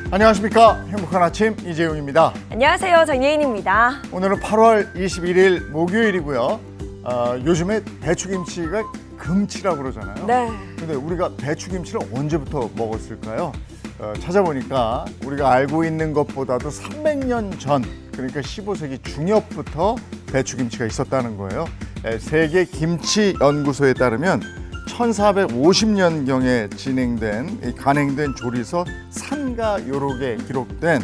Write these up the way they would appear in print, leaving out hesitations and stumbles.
안녕하십니까. 행복한 아침 이재용입니다. 안녕하세요. 정예인입니다. 오늘은 8월 21일 목요일이고요. 요즘에 배추김치가 금치라고 그러잖아요. 네. 근데 우리가 배추김치를 언제부터 먹었을까요? 찾아보니까 우리가 알고 있는 것보다도 300년 전, 그러니까 15세기 중엽부터 배추김치가 있었다는 거예요. 세계 김치 연구소에 따르면 1450년경에 간행된 조리서 산가 요록에 기록된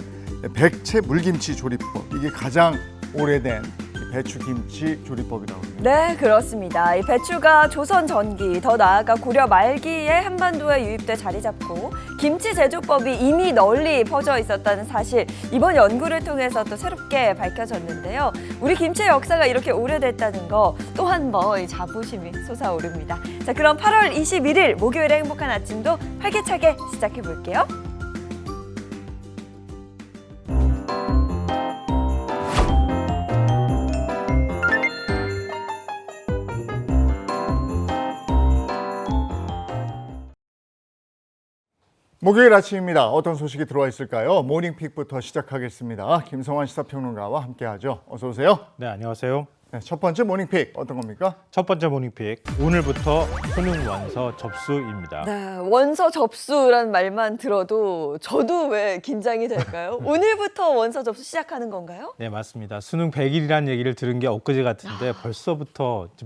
백채 물김치 조리법, 이게 가장 오래된 배추김치 조리법이라고 합니다. 네, 그렇습니다. 이 배추가 조선 전기, 더 나아가 고려 말기에 한반도에 유입돼 자리 잡고 김치 제조법이 이미 널리 퍼져 있었다는 사실, 이번 연구를 통해서 또 새롭게 밝혀졌는데요. 우리 김치의 역사가 이렇게 오래됐다는 거 또 한 번 자부심이 솟아오릅니다. 자, 그럼 8월 21일 목요일의 행복한 아침도 활기차게 시작해 볼게요. 목요일 아침입니다. 어떤 소식이 들어와 있을까요? 모닝픽부터 시작하겠습니다. 김성환 시사평론가와 함께하죠. 어서 오세요. 네, 안녕하세요. 네, 첫 번째 모닝픽 어떤 겁니까? 첫 번째 모닝픽, 오늘부터 수능 원서 접수입니다. 네, 원서 접수란 말만 들어도 저도 왜 긴장이 될까요? 오늘부터 원서 접수 시작하는 건가요? 네, 맞습니다. 수능 100일이라는 얘기를 들은 게 엊그제 같은데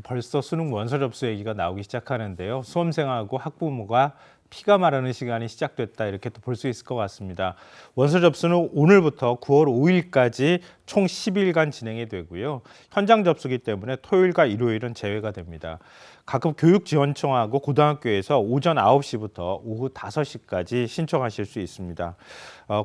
벌써 수능 원서 접수 얘기가 나오기 시작하는데요. 수험생하고 학부모가 피가 마르는 시간이 시작됐다, 이렇게 또 볼 수 있을 것 같습니다. 원서 접수는 오늘부터 9월 5일까지 총 10일간 진행이 되고요. 현장 접수기 때문에 토요일과 일요일은 제외가 됩니다. 각급 교육지원청하고 고등학교에서 오전 9시부터 오후 5시까지 신청하실 수 있습니다.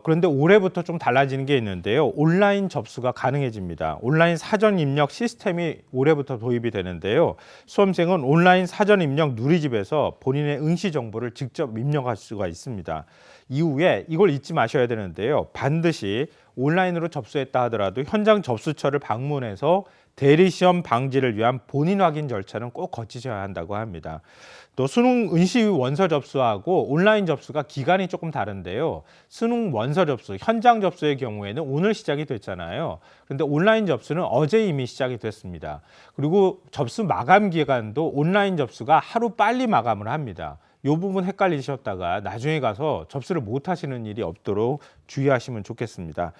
그런데 올해부터 좀 달라지는 게 있는데요. 온라인 접수가 가능해집니다. 온라인 사전 입력 시스템이 올해부터 도입이 되는데요. 수험생은 온라인 사전 입력 누리집에서 본인의 응시 정보를 직접 입력할 수가 있습니다. 이후에 이걸 잊지 마셔야 되는데요. 반드시 온라인으로 접수했다 하더라도 현장 접수처를 방문해서 대리시험 방지를 위한 본인 확인 절차는 꼭 거치셔야 한다고 합니다. 또 수능 응시 원서 접수하고 온라인 접수가 기간이 조금 다른데요. 수능 원서 접수, 현장 접수의 경우에는 오늘 시작이 됐잖아요. 그런데 온라인 접수는 어제 이미 시작이 됐습니다. 그리고 접수 마감 기간도 온라인 접수가 하루 빨리 마감을 합니다. 이 부분 헷갈리셨다가 나중에 가서 접수를 못 하시는 일이 없도록 주의하시면 좋겠습니다.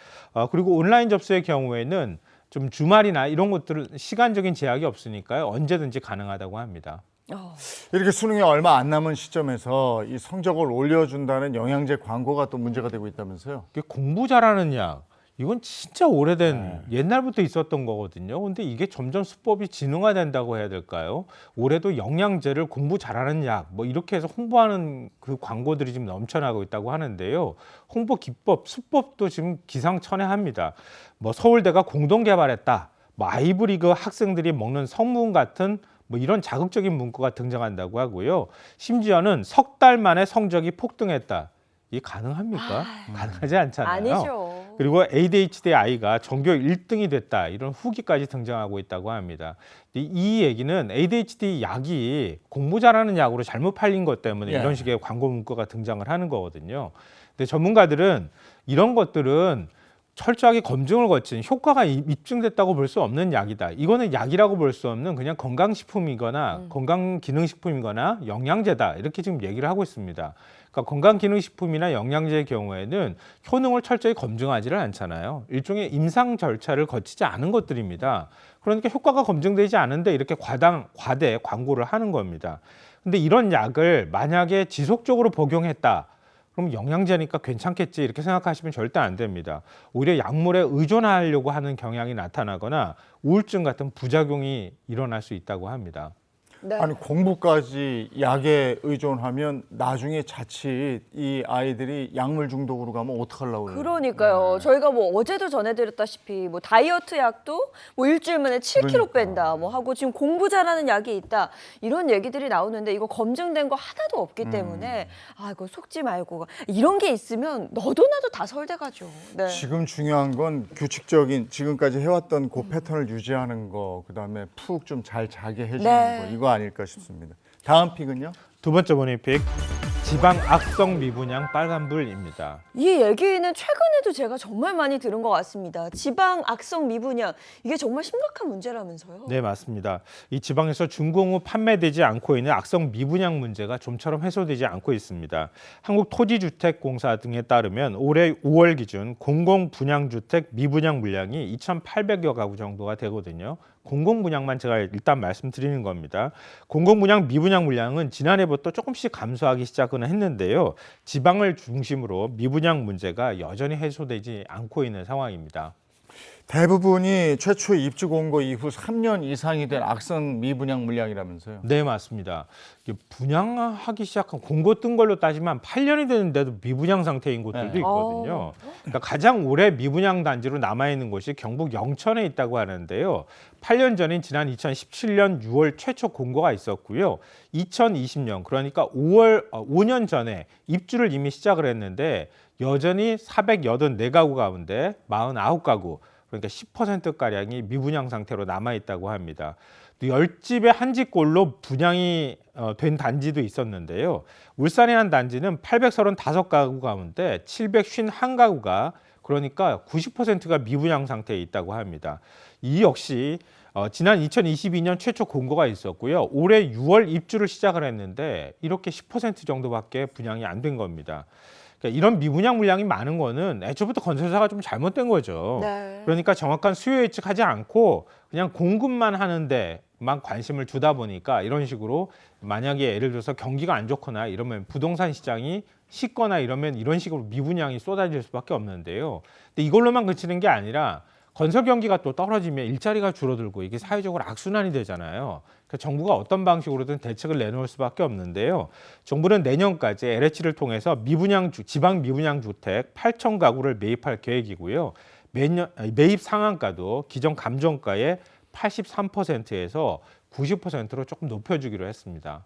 그리고 온라인 접수의 경우에는 좀 주말이나 이런 것들은 시간적인 제약이 없으니까요. 언제든지 가능하다고 합니다. 이렇게 수능이 얼마 안 남은 시점에서 이 성적을 올려준다는 영양제 광고가 또 문제가 되고 있다면서요? 이게 공부 잘하는 약, 이건 진짜 오래된 옛날부터 있었던 거거든요. 근데 이게 점점 수법이 진흥화된다고 해야 될까요? 올해도 영양제를 공부 잘하는 약, 뭐 이렇게 해서 홍보하는 그 광고들이 지금 넘쳐나고 있다고 하는데요. 홍보 기법, 수법도 지금 기상천외합니다. 뭐 서울대가 공동 개발했다, 뭐 아이브리그 학생들이 먹는 성분 같은 뭐 이런 자극적인 문구가 등장한다고 하고요. 심지어는 석 달 만에 성적이 폭등했다. 이게 가능합니까? 가능하지 않잖아요. 아니죠. 그리고 ADHD 아이가 전교 1등이 됐다, 이런 후기까지 등장하고 있다고 합니다. 이 얘기는 ADHD 약이 공부 잘하는 약으로 잘못 팔린 것 때문에 이런 식의 광고 문구가 등장을 하는 거거든요. 근데 전문가들은 이런 것들은 철저하게 검증을 거친 효과가 입증됐다고 볼 수 없는 약이다. 이거는 약이라고 볼 수 없는 그냥 건강식품이거나 건강기능식품이거나 영양제다, 이렇게 지금 얘기를 하고 있습니다. 그러니까 건강기능식품이나 영양제의 경우에는 효능을 철저히 검증하지를 않잖아요. 일종의 임상 절차를 거치지 않은 것들입니다. 그러니까 효과가 검증되지 않은데 이렇게 과대 광고를 하는 겁니다. 근데 이런 약을 만약에 지속적으로 복용했다, 그럼 영양제니까 괜찮겠지, 이렇게 생각하시면 절대 안 됩니다. 오히려 약물에 의존하려고 하는 경향이 나타나거나 우울증 같은 부작용이 일어날 수 있다고 합니다. 네. 아니, 공부까지 약에 의존하면 나중에 자칫 이 아이들이 약물 중독으로 가면 어떡하려고 그래요? 그러니까요. 저희가 뭐 어제도 전해드렸다시피 뭐 다이어트 약도 뭐 일주일 만에 7kg 뺀다 뭐 하고 지금 공부 잘하는 약이 있다, 이런 얘기들이 나오는데 이거 검증된 거 하나도 없기 때문에 이거 속지 말고, 이런 게 있으면 너도 나도 다 서울대 가죠. 네. 지금 중요한 건 규칙적인 지금까지 해왔던 그 패턴을 유지하는 거, 그다음에 푹 좀 잘 자게 해주는 네. 거, 이거 아닐까 싶습니다. 다음 픽은요? 두 번째 모닝픽, 지방 악성 미분양 빨간불입니다. 이 얘기는 최근에도 제가 정말 많이 들은 것 같습니다. 지방 악성 미분양, 이게 정말 심각한 문제라면서요? 네, 맞습니다. 이 지방에서 준공 후 판매되지 않고 있는 악성 미분양 문제가 좀처럼 해소되지 않고 있습니다. 한국토지주택공사 등에 따르면 올해 5월 기준 공공분양주택 미분양 물량이 2,800여 가구 정도가 되거든요. 공공분양만 제가 일단 말씀드리는 겁니다. 공공분양 미분양 물량은 지난해부터 조금씩 감소하기 시작은 했는데요. 지방을 중심으로 미분양 문제가 여전히 해소되지 않고 있는 상황입니다. 대부분이 최초 입주 공고 이후 3년 이상이 된 악성 미분양 물량이라면서요. 네, 맞습니다. 이게 분양하기 시작한 공고 뜬 걸로 따지면 8년이 됐는데도 미분양 상태인 곳들도 네. 있거든요. 그러니까 가장 오래 미분양 단지로 남아있는 곳이 경북 영천에 있다고 하는데요. 8년 전인 지난 2017년 6월 최초 공고가 있었고요. 2020년 그러니까 5년 전에 입주를 이미 시작을 했는데 여전히 484가구 가운데 49가구 그러니까 10%가량이 미분양 상태로 남아있다고 합니다. 또 10집에 한 집꼴로 분양이 된 단지도 있었는데요. 울산의 한 단지는 835가구 가운데 751가구가 그러니까 90%가 미분양 상태에 있다고 합니다. 이 역시 지난 2022년 최초 공고가 있었고요. 올해 6월 입주를 시작을 했는데 이렇게 10% 정도밖에 분양이 안 된 겁니다. 그러니까 이런 미분양 물량이 많은 거는 애초부터 건설사가 좀 잘못된 거죠. 네. 그러니까 정확한 수요 예측하지 않고 그냥 공급만 하는데만 관심을 두다 보니까 이런 식으로 만약에 예를 들어서 경기가 안 좋거나 이러면 부동산 시장이 식거나 이러면 이런 식으로 미분양이 쏟아질 수밖에 없는데요. 근데 이걸로만 그치는 게 아니라 건설 경기가 또 떨어지면 일자리가 줄어들고 이게 사회적으로 악순환이 되잖아요. 그러니까 정부가 어떤 방식으로든 대책을 내놓을 수밖에 없는데요. 정부는 내년까지 LH를 통해서 지방 미분양 주택 8천 가구를 매입할 계획이고요. 매입 상한가도 기존 감정가의 83%에서 90%로 조금 높여주기로 했습니다.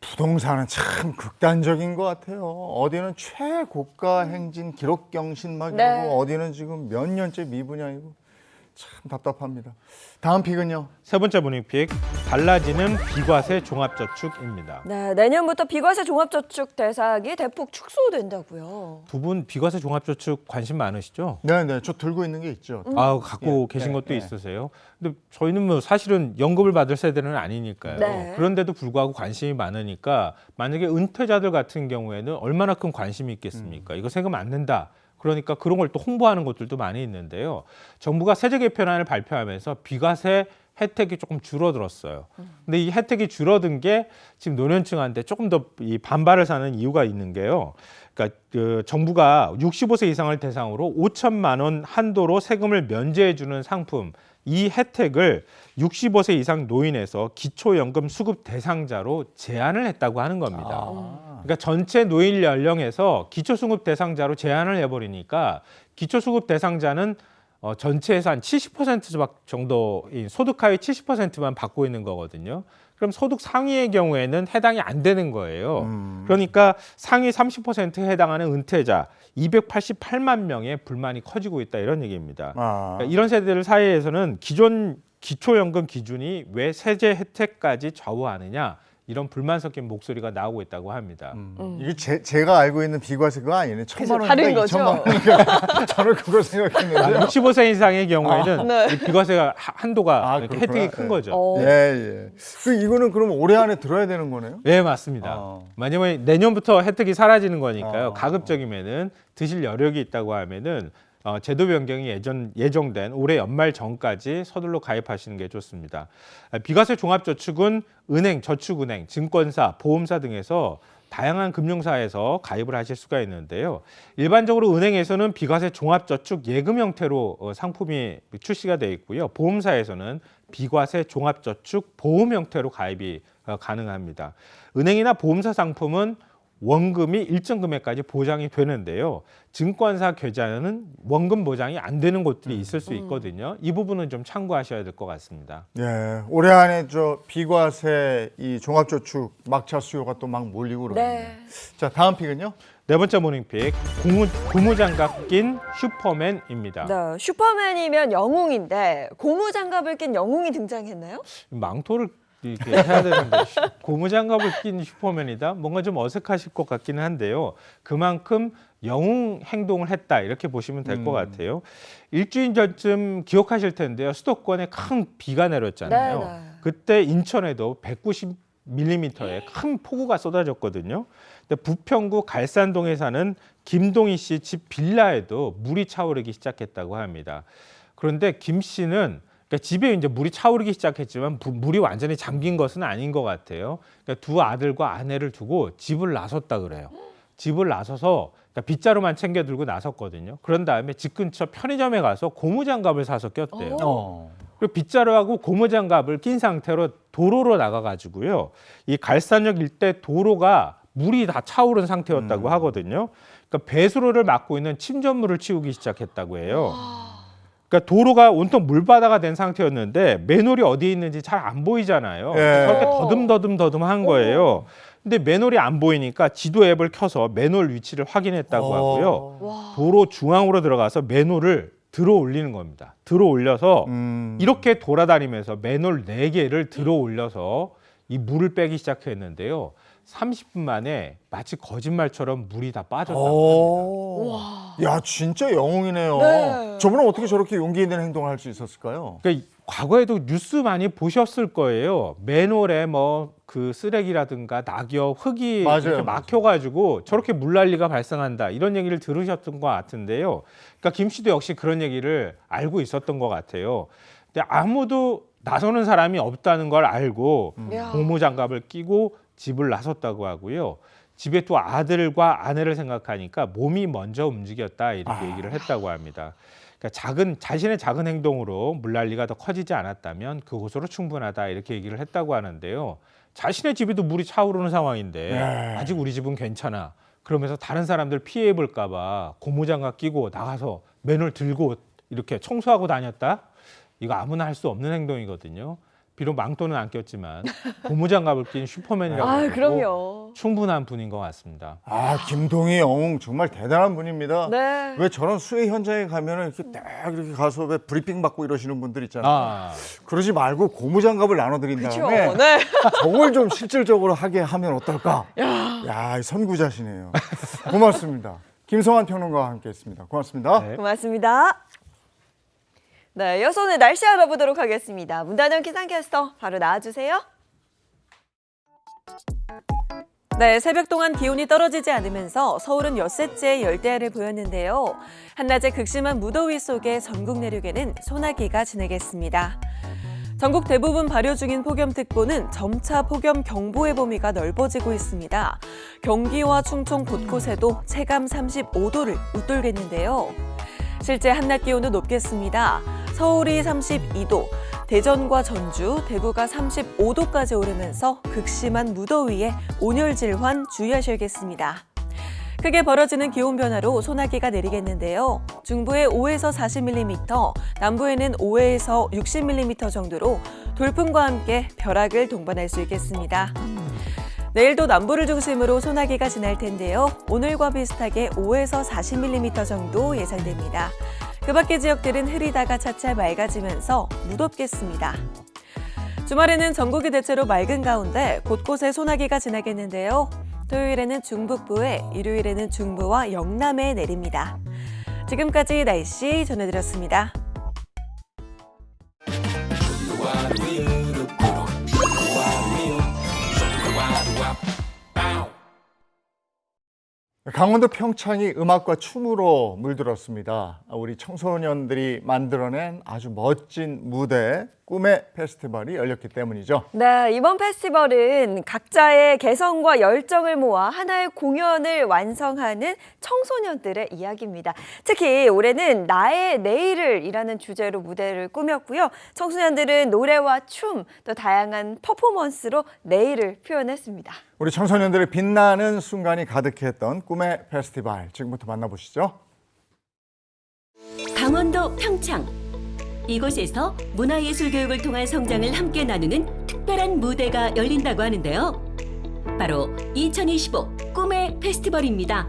부동산은 참 극단적인 것 같아요. 어디는 최고가 행진 기록 경신막이고 네. 어디는 지금 몇 년째 미분양이고 참 답답합니다. 다음 픽은요. 세 번째 모닝픽, 달라지는 비과세 종합저축입니다. 네, 내년부터 비과세 종합저축 대상이 대폭 축소된다고요. 두 분 비과세 종합저축 관심 많으시죠? 네네, 저 들고 있는 게 있죠. 갖고 예, 계신 예, 것도 예. 있으세요. 근데 저희는 뭐 사실은 연금을 받을 세대는 아니니까요. 네. 그런데도 불구하고 관심이 많으니까 만약에 은퇴자들 같은 경우에는 얼마나 큰 관심이 있겠습니까? 이거 세금 안 낸다. 그러니까 그런 걸 또 홍보하는 것들도 많이 있는데요. 정부가 세제 개편안을 발표하면서 비과세 혜택이 조금 줄어들었어요. 근데 이 혜택이 줄어든 게 지금 노년층한테 조금 더 이 반발을 사는 이유가 있는 게요. 그러니까 정부가 65세 이상을 대상으로 5천만 원 한도로 세금을 면제해 주는 상품 이 혜택을 65세 이상 노인에서 기초연금 수급 대상자로 제한을 했다고 하는 겁니다. 그러니까 전체 노인 연령에서 기초수급 대상자로 제한을 해버리니까 기초수급 대상자는 전체에서 한 70% 정도 소득 하위 70%만 받고 있는 거거든요. 그럼 소득 상위의 경우에는 해당이 안 되는 거예요. 그러니까 상위 30%에 해당하는 은퇴자 288만 명의 불만이 커지고 있다 이런 얘기입니다. 그러니까 이런 세대들 사이에서는 기존 기초연금 기준이 왜 세제 혜택까지 좌우하느냐 이런 불만 섞인 목소리가 나오고 있다고 합니다. 이게 제가 알고 있는 비과세가 아니네. 1,000만 다른 원인가 거죠? 2천만 원인가 저는 그걸 생각했는데. 65세 이상의 경우에는 네. 이 비과세가 한도가 이렇게 그렇구나. 혜택이 큰 거죠. 어. 예, 예. 이거는 그럼 올해 안에 들어야 되는 거네요? 네, 맞습니다. 만약에 내년부터 혜택이 사라지는 거니까요. 어. 가급적이면은 드실 여력이 있다고 하면은 제도 변경이 예정된 올해 연말 전까지 서둘러 가입하시는 게 좋습니다. 비과세 종합저축은 은행, 저축은행, 증권사, 보험사 등에서 다양한 금융사에서 가입을 하실 수가 있는데요. 일반적으로 은행에서는 비과세 종합저축 예금 형태로 상품이 출시가 돼 있고요. 보험사에서는 비과세 종합저축 보험 형태로 가입이 가능합니다. 은행이나 보험사 상품은 원금이 일정 금액까지 보장이 되는데요. 증권사 계좌는 원금 보장이 안 되는 곳들이 있을 수 있거든요. 이 부분은 좀 참고하셔야 될 것 같습니다. 예, 올해 안에 저 비과세 이 종합저축 막차 수요가 또 막 몰리고 그러네요. 네. 자, 다음 픽은요? 네 번째 모닝픽, 고무장갑 낀 슈퍼맨입니다. 네, 슈퍼맨이면 영웅인데 고무장갑을 낀 영웅이 등장했나요? 망토를 이렇게 해야 되는데 고무장갑을 낀 슈퍼맨이다. 뭔가 좀 어색하실 것 같기는 한데요. 그만큼 영웅 행동을 했다 이렇게 보시면 될 것 같아요. 일주일 전쯤 기억하실 텐데요. 수도권에 큰 비가 내렸잖아요. 네. 그때 인천에도 190mm의 큰 폭우가 쏟아졌거든요. 근데 부평구 갈산동에 사는 김동희 씨 집 빌라에도 물이 차오르기 시작했다고 합니다. 그런데 김 씨는 그러니까 집에 이제 물이 차오르기 시작했지만 물이 완전히 잠긴 것은 아닌 것 같아요. 그러니까 두 아들과 아내를 두고 집을 나섰다 그래요. 집을 나서서 그러니까 빗자루만 챙겨 들고 나섰거든요. 그런 다음에 집 근처 편의점에 가서 고무장갑을 사서 꼈대요. 그리고 빗자루하고 고무장갑을 낀 상태로 도로로 나가가지고요. 이 갈산역 일대 도로가 물이 다 차오른 상태였다고 하거든요. 그러니까 배수로를 막고 있는 침전물을 치우기 시작했다고 해요. 그러니까 도로가 온통 물바다가 된 상태였는데 맨홀이 어디에 있는지 잘 안 보이잖아요. 예. 저렇게 더듬더듬한 거예요. 근데 맨홀이 안 보이니까 지도 앱을 켜서 맨홀 위치를 확인했다고 하고요. 와. 도로 중앙으로 들어가서 맨홀을 들어 올리는 겁니다. 들어 올려서 이렇게 돌아다니면서 맨홀 4개를 들어 올려서 이 물을 빼기 시작했는데요. 30분 만에 마치 거짓말처럼 물이 다 빠졌다고 합니다. 야, 진짜 영웅이네요. 네. 저분은 어떻게 저렇게 용기 있는 행동을 할 수 있었을까요? 그러니까 과거에도 뉴스 많이 보셨을 거예요. 맨홀에 뭐 그 쓰레기라든가 낙엽, 흙이 맞아요, 이렇게 막혀가지고 저렇게 물난리가 발생한다 이런 얘기를 들으셨던 것 같은데요. 그러니까 김 씨도 역시 그런 얘기를 알고 있었던 것 같아요. 근데 아무도 나서는 사람이 없다는 걸 알고 야. 고무장갑을 끼고 집을 나섰다고 하고요. 집에 또 아들과 아내를 생각하니까 몸이 먼저 움직였다 이렇게 얘기를 했다고 합니다. 그러니까 자신의 작은 행동으로 물난리가 더 커지지 않았다면 그것으로 충분하다 이렇게 얘기를 했다고 하는데요. 자신의 집에도 물이 차오르는 상황인데 아직 우리 집은 괜찮아. 그러면서 다른 사람들 피해 볼까 봐 고무장갑 끼고 나가서 맨홀 들고 이렇게 청소하고 다녔다? 이거 아무나 할 수 없는 행동이거든요. 비록 망토는 안 꼈지만 고무장갑을 낀 슈퍼맨이라고 해도 그럼요. 충분한 분인 것 같습니다. 아, 김동희 영웅 정말 대단한 분입니다. 네. 왜 저런 수해 현장에 가면은 이렇게 딱 이렇게 가서 왜 브리핑 받고 이러시는 분들 있잖아요. 아, 그러지 말고 고무장갑을 나눠드린 그렇죠. 다음에 네. 저걸 좀 실질적으로 하게 하면 어떨까? 야, 이 선구자시네요. 고맙습니다. 김성환 평론가와 함께했습니다. 고맙습니다. 네. 고맙습니다. 네, 이어서 오늘 날씨 알아보도록 하겠습니다. 문다정 기상캐스터 바로 나와주세요. 네, 새벽 동안 기온이 떨어지지 않으면서 서울은 엿새째 열대야를 보였는데요. 한낮의 극심한 무더위 속에 전국 내륙에는 소나기가 지내겠습니다. 전국 대부분 발효 중인 폭염특보는 점차 폭염경보의 범위가 넓어지고 있습니다. 경기와 충청 곳곳에도 체감 35도를 웃돌겠는데요. 실제 한낮 기온도 높겠습니다. 서울이 32도, 대전과 전주, 대구가 35도까지 오르면서 극심한 무더위에 온열질환 주의하셔야겠습니다. 크게 벌어지는 기온 변화로 소나기가 내리겠는데요. 중부에 5에서 40mm, 남부에는 5에서 60mm 정도로 돌풍과 함께 벼락을 동반할 수 있겠습니다. 내일도 남부를 중심으로 소나기가 지날 텐데요. 오늘과 비슷하게 5에서 40mm 정도 예상됩니다. 그 밖의 지역들은 흐리다가 차차 맑아지면서 무덥겠습니다. 주말에는 전국이 대체로 맑은 가운데 곳곳에 소나기가 지나겠는데요. 토요일에는 중북부에, 일요일에는 중부와 영남에 내립니다. 지금까지 날씨 전해드렸습니다. 강원도 평창이 음악과 춤으로 물들었습니다. 우리 청소년들이 만들어낸 아주 멋진 무대, 꿈의 페스티벌이 열렸기 때문이죠. 네, 이번 페스티벌은 각자의 개성과 열정을 모아 하나의 공연을 완성하는 청소년들의 이야기입니다. 특히 올해는 나의 내일을 이라는 주제로 무대를 꾸몄고요. 청소년들은 노래와 춤, 또 다양한 퍼포먼스로 내일을 표현했습니다. 우리 청소년들의 빛나는 순간이 가득했던 꿈의 페스티벌, 지금부터 만나보시죠. 강원도 평창. 이곳에서 문화예술 교육을 통한 성장을 함께 나누는 특별한 무대가 열린다고 하는데요. 바로 2025 꿈의 페스티벌입니다.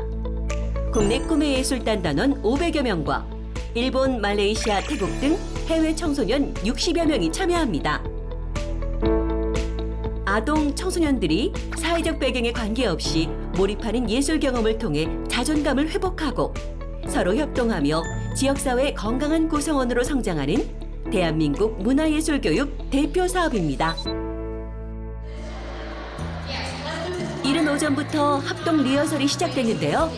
국내 꿈의 예술단단원 500여 명과 일본, 말레이시아, 태국 등 해외 청소년 60여 명이 참여합니다. 아동 청소년들이 사회적 배경에 관계없이 몰입하는 예술 경험을 통해 자존감을 회복하고 서로 협동하며 지역사회 건강한 구성원으로 성장하는 대한민국 문화예술교육 대표 사업입니다. 이른 오전부터 합동 리허설이 시작됐는데요.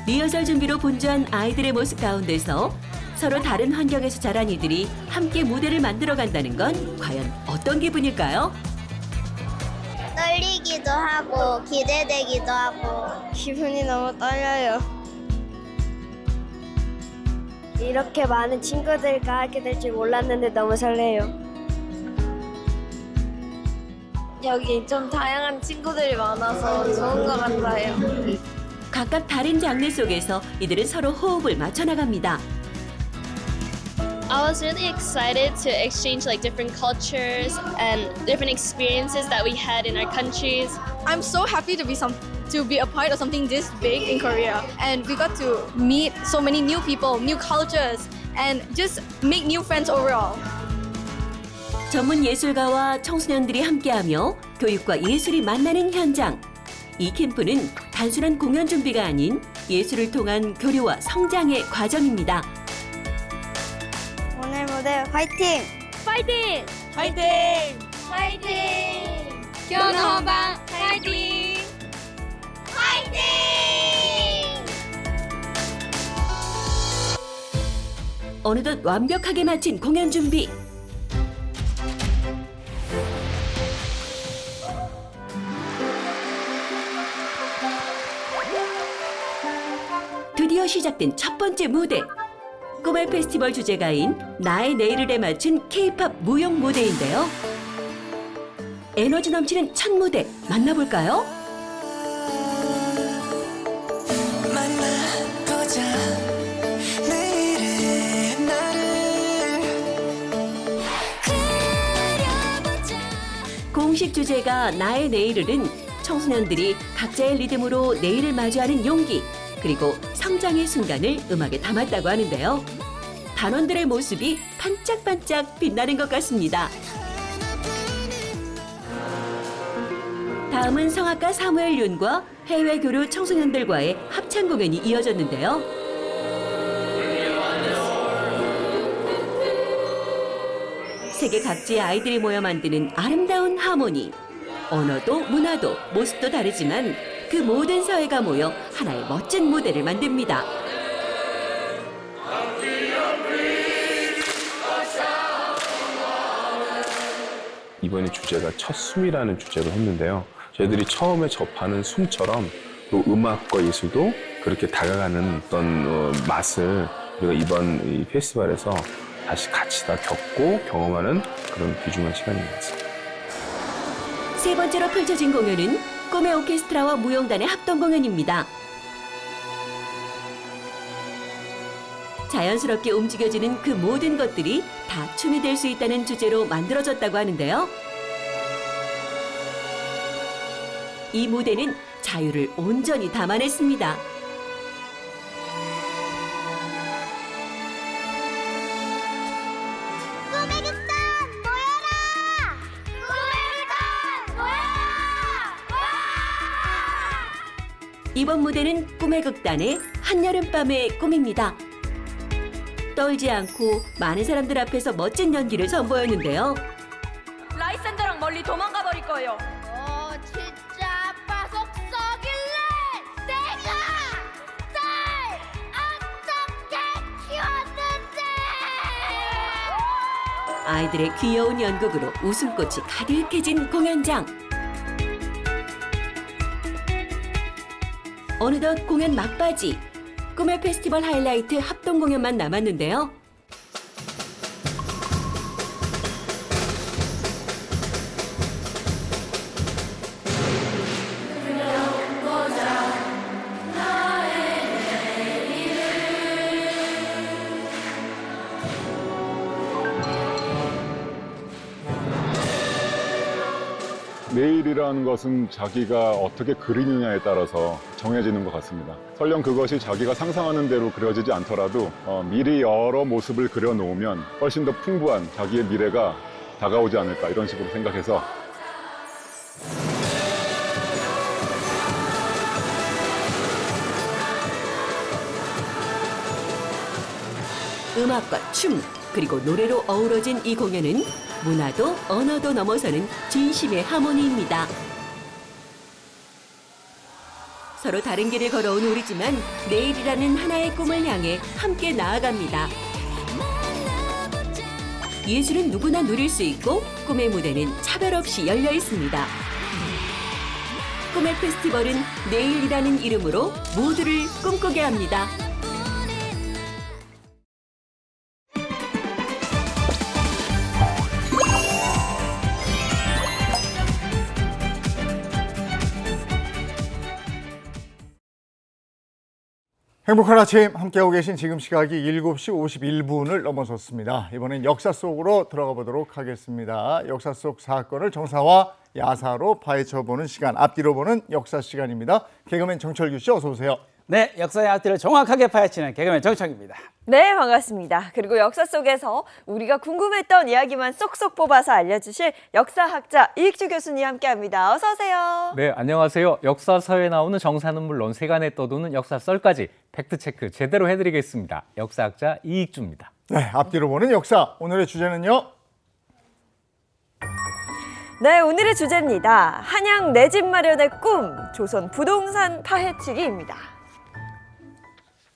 리허설 준비로 분주한 아이들의 모습 가운데서 서로 다른 환경에서 자란 이들이 함께 무대를 만들어 간다는 건 과연 어떤 기분일까요? 떨리기도 하고 기대되기도 하고 기분이 너무 떨려요. 이렇게 많은 친구들과 하게 될 줄 몰랐는데 너무 설레요. 여기 좀 다양한 친구들이 많아서 좋은 것 같아요. 각각 다른 장르 속에서 이들은 서로 호흡을 맞춰 나갑니다. I was really excited to exchange like different cultures and different experiences that we had in our countries. I'm so happy to be a part of something this big in Korea, and we got to meet so many new people, new cultures, and just make new friends overall. 전문 예술가와 청소년들이 함께하며 교육과 예술이 만나는 현장. 이 캠프는 단순한 공연 준비가 아닌 예술을 통한 교류와 성장의 과정입니다. 오늘 무대 화이팅! 파이팅! 파이팅! 화이팅! 견호방 파이팅! 화이팅! 어느덧 완벽하게 마친 공연 준비. 드디어 시작된 첫 번째 무대. 꿈의 페스티벌 주제가인 나의 내일을에 맞춘 K-팝 무용 무대인데요. 에너지 넘치는 첫 무대 만나볼까요? 만나보자 내일의 나를 그려보자. 공식 주제가 나의 내일을은 청소년들이 각자의 리듬으로 내일을 마주하는 용기 그리고 성장의 순간을 음악에 담았다고 하는데요. 단원들의 모습이 반짝반짝 빛나는 것 같습니다. 다음은 성악가 사무엘 윤과 해외 교류 청소년들과의 합창 공연이 이어졌는데요. 세계 각지의 아이들이 모여 만드는 아름다운 하모니. 언어도 문화도 모습도 다르지만 그 모든 사회가 모여 하나의 멋진 무대를 만듭니다. 이번에 주제가 첫 숨이라는 주제로 했는데요. 저희들이 처음에 접하는 숨처럼 또 음악과 예술도 그렇게 다가가는 어떤 맛을 우리가 이번 이 페스티벌에서 다시 같이 다 겪고 경험하는 그런 귀중한 시간인 것 같습니다. 세 번째로 펼쳐진 공연은 꿈의 오케스트라와 무용단의 합동 공연입니다. 자연스럽게 움직여지는 그 모든 것들이 다 춤이 될 수 있다는 주제로 만들어졌다고 하는데요. 이 무대는 자유를 온전히 담아냈습니다. 꿈의 극단 모여라! 꿈의 극단 모여라! 이번 무대는 꿈의 극단의 한여름밤의 꿈입니다. 떨지 않고 많은 사람들 앞에서 멋진 연기를 선보였는데요. 라이샌드랑 멀리 도망가 버릴 거예요. 진짜 아빠 속 썩일래! 내가 날 어떻게 키웠는데! 아이들의 귀여운 연극으로 웃음꽃이 가득해진 공연장. 어느덧 공연 막바지. 꿈의 페스티벌 하이라이트 합동 공연만 남았는데요. 내일은 미래라는 것은 자기가 어떻게 그리느냐에 따라서 정해지는 것 같습니다. 설령 그것이 자기가 상상하는 대로 그려지지 않더라도 미리 여러 모습을 그려놓으면 훨씬 더 풍부한 자기의 미래가 다가오지 않을까 이런 식으로 생각해서 음악과 춤 그리고 노래로 어우러진 이 공연은 문화도 언어도 넘어서는 진심의 하모니입니다. 서로 다른 길을 걸어온 우리지만 내일이라는 하나의 꿈을 향해 함께 나아갑니다. 예술은 누구나 누릴 수 있고 꿈의 무대는 차별 없이 열려 있습니다. 꿈의 페스티벌은 내일이라는 이름으로 모두를 꿈꾸게 합니다. 행복한 아침 함께하고 계신 지금 시각이 7시 51분을 넘어섰습니다. 이번엔 역사 속으로 들어가 보도록 하겠습니다. 역사 속 사건을 정사와 야사로 파헤쳐보는 시간, 앞뒤로 보는 역사 시간입니다. 개그맨 정철규 씨 어서 오세요. 네, 역사의 앞뒤를 정확하게 파헤치는 개그맨 정철규입니다. 네, 반갑습니다. 그리고 역사 속에서 우리가 궁금했던 이야기만 쏙쏙 뽑아서 알려주실 역사학자 이익주 교수님 함께합니다. 어서 오세요. 네, 안녕하세요. 역사서에 나오는 정사는 물론 세간에 떠도는 역사 썰까지 팩트체크 제대로 해드리겠습니다. 역사학자 이익주입니다. 네, 앞뒤로 보는 역사. 오늘의 주제는요. 네, 오늘의 주제입니다. 한양 내 집 마련의 꿈, 조선 부동산 파헤치기입니다.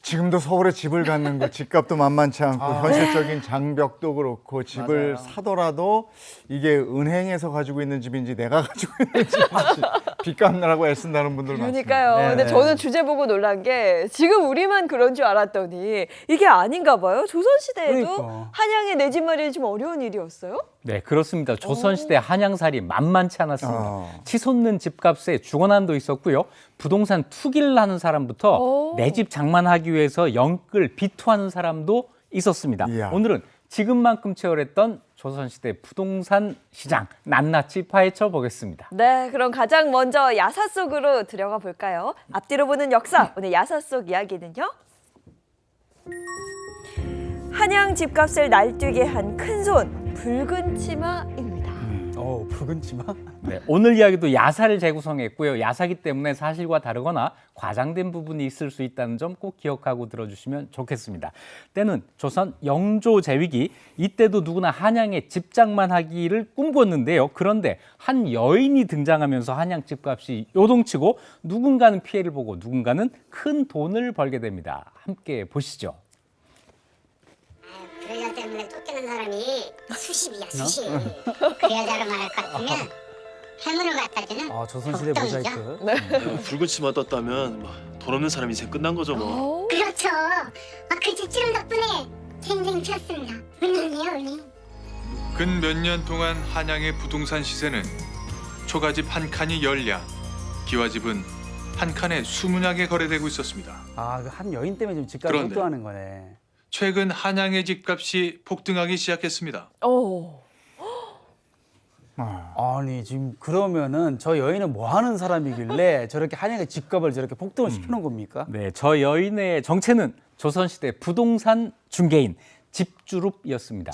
지금도 서울에 집을 갖는 거 집값도 만만치 않고 현실적인 장벽도 그렇고 집을 맞아요. 사더라도 이게 은행에서 가지고 있는 집인지 내가 가지고 있는 집인지 빚 갚느라고 애쓴다는 분들 많습니다. 그러니까요. 네, 근데 네. 저는 주제 보고 놀란 게 지금 우리만 그런 줄 알았더니 이게 아닌가 봐요. 조선시대에도 그러니까. 한양에 내 집 마련이 좀 어려운 일이었어요? 네, 그렇습니다. 조선시대 한양살이 만만치 않았습니다. 치솟는 집값에 주거난도 있었고요. 부동산 투기를 하는 사람부터 내 집 장만하기 위해서 영끌 비투하는 사람도 있었습니다. 이야. 오늘은 지금만큼 치열했던 조선시대 부동산 시장 낱낱이 파헤쳐 보겠습니다. 네, 그럼 가장 먼저 야사 속으로 들어가 볼까요? 앞뒤로 보는 역사, 오늘 야사 속 이야기는요. 한양 집값을 날뛰게 한 큰손, 붉은 치마입니다. 붉은 치마? 네, 오늘 이야기도 야사를 재구성했고요. 야사기 때문에 사실과 다르거나 과장된 부분이 있을 수 있다는 점 꼭 기억하고 들어주시면 좋겠습니다. 때는 조선 영조 제위기, 이때도 누구나 한양에 집장만 하기를 꿈꿨는데요. 그런데 한 여인이 등장하면서 한양 집값이 요동치고 누군가는 피해를 보고 누군가는 큰 돈을 벌게 됩니다. 함께 보시죠. 그 여자 때문에 쫓기는 사람이 수십이야, 수십. 그 여자로 말할 것 같으면 해문을 갖다 주는 조선시대 모자이크. 붉은 치마 떴다면 돈 없는 사람 인생 끝난 거죠 뭐. 그렇죠. 그 집주름 덕분에 제 인생 피었습니다. 은행이에요, 은행. 근 몇 년 동안 한양의 부동산 시세는 초가집 한 칸이 10량, 기와집은 한 칸에 20량에 거래되고 있었습니다. 그 한 여인 때문에 좀 집값이 그런데. 폭등하는 거네. 최근 한양의 집값이 폭등하기 시작했습니다. 아니 지금 그러면은 저 여인은 뭐 하는 사람이길래 저렇게 한양의 집값을 저렇게 폭등을 시켜놓은 겁니까? 네, 저 여인의 정체는 조선시대 부동산 중개인 집주룹이었습니다.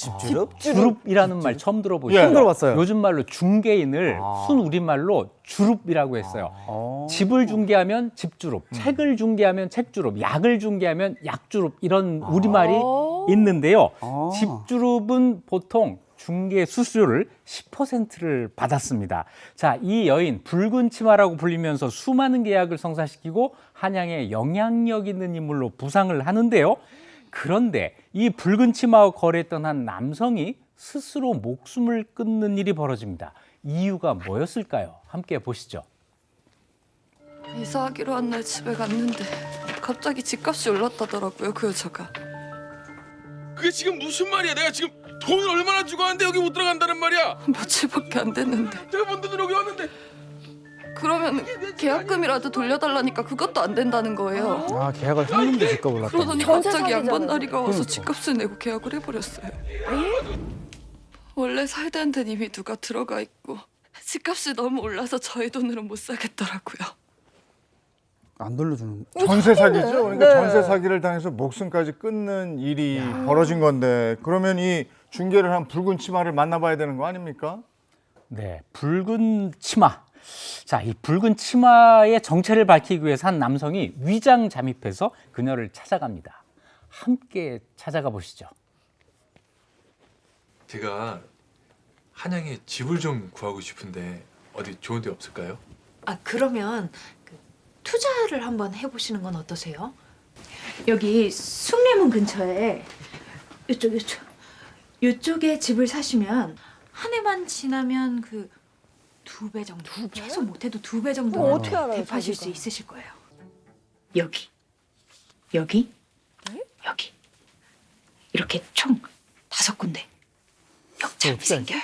주룹이라는 말 처음 들어보시죠? 처음 들어봤어요. 요즘 말로 중개인을 순 우리말로 주룹이라고 했어요. 집을 중개하면 집주룹, 책을 중개하면 책주룹, 약을 중개하면 약주룹 이런 우리말이 있는데요. 집주룹은 보통 중개 수수료를 10%를 받았습니다. 자, 이 여인 붉은 치마라고 불리면서 수많은 계약을 성사시키고 한양에 영향력 있는 인물로 부상을 하는데요. 그런데 이 붉은 치마와 거래했던 한 남성이 스스로 목숨을 끊는 일이 벌어집니다. 이유가 뭐였을까요? 함께 보시죠. 이사하기로 한 날 집에 갔는데 갑자기 집값이 올랐다더라고요, 그 여자가. 그게 지금 무슨 말이야? 내가 지금 돈을 얼마나 주고 왔는데 여기 못 들어간다는 말이야? 며칠밖에 안 됐는데. 내가 뭔 돈으로 여기 왔는데? 그러면 계약금이라도 돌려달라니까 그것도 안 된다는 거예요. 계약을 했는데 집값 올랐다. 그러더니 전세 갑자기 사기잖아요. 양반 날이가 와서 그러니까. 집값을 내고 계약을 해버렸어요. 원래 살던 데 이미 누가 들어가 있고 집값이 너무 올라서 저희 돈으로 못 사겠더라고요. 안 돌려주는. 전세 사기죠. 그러니까 네. 전세 사기를 당해서 목숨까지 끊는 일이 벌어진 건데 그러면 이 중개를 한 붉은 치마를 만나봐야 되는 거 아닙니까? 네, 붉은 치마. 자, 이 붉은 치마의 정체를 밝히기 위해서 한 남성이 위장 잠입해서 그녀를 찾아갑니다. 함께 찾아가 보시죠. 제가 한양에 집을 좀 구하고 싶은데 어디 좋은 데 없을까요? 아, 그러면 그 투자를 한번 해보시는 건 어떠세요? 여기 숭례문 근처에 이쪽에 집을 사시면 한 해만 지나면 그 2배 정도, 최소 못해도 2배 정도 어떻게 알아요, 대파실 자기가? 수 있으실 거예요. 여기, 여기, 여기 이렇게 총 5군데 역참이 생겨요.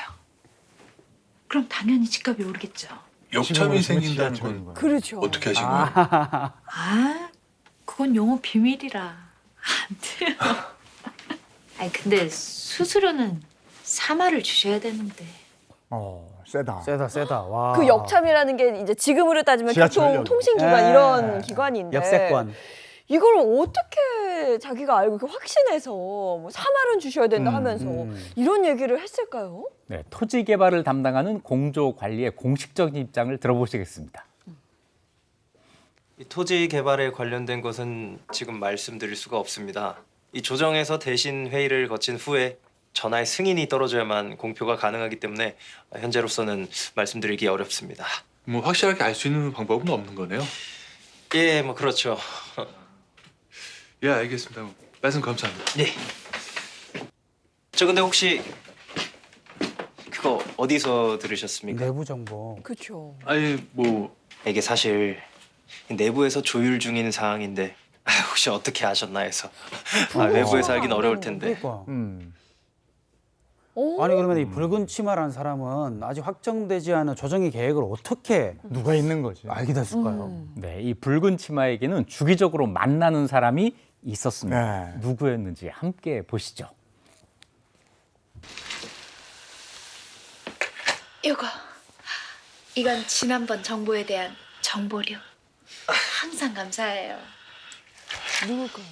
그럼 당연히 집값이 오르겠죠. 역참이 생긴다는 건 그렇죠. 어떻게 하신 거예요? 아, 그건 영업 비밀이라 안 돼요. 아니 근데 수수료는 3화를 주셔야 되는데. 세다. 세다. 와. 그 역참이라는 게 이제 지금으로 따지면 지하철역. 교통통신기관 예. 이런 기관인데 역세권. 이걸 어떻게 자기가 알고 이렇게 확신해서 뭐 3만 원 주셔야 된다 하면서 이런 얘기를 했을까요? 네, 토지 개발을 담당하는 공조 관리의 공식적인 입장을 들어보시겠습니다. 이 토지 개발에 관련된 것은 지금 말씀드릴 수가 없습니다. 이 조정에서 대신 회의를 거친 후에 전화의 승인이 떨어져야만 공표가 가능하기 때문에 현재로서는 말씀드리기 어렵습니다. 뭐 확실하게 알 수 있는 방법은 없는 거네요? 예, 뭐 그렇죠. 예, 알겠습니다. 말씀 감사합니다. 예. 저 근데 혹시 그거 어디서 들으셨습니까? 내부 정보. 그렇죠. 아니 뭐 이게 사실 내부에서 조율 중인 사항인데 혹시 어떻게 아셨나 해서 외부에서 알긴 어려울 텐데. 그러니까. 오. 아니 그러면 이 붉은 치마라는 사람은 아직 확정되지 않은 조정의 계획을 어떻게 누가 있는 거지? 알게 됐을까요? 네, 이 붉은 치마에게는 주기적으로 만나는 사람이 있었습니다. 네. 누구였는지 함께 보시죠. 이건 지난번 정보에 대한 정보료. 항상 감사해요. 누굴까요?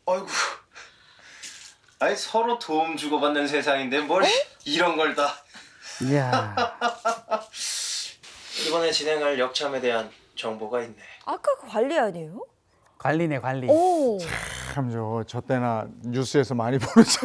아이고. 아니 서로 도움 주고받는 세상인데 뭘 이런 걸 다. 이야. 이번에 진행할 역참에 대한 정보가 있네. 아까 그 관리 아니에요? 관리네 관리. 오. 참 저 때나 뉴스에서 많이 보죠.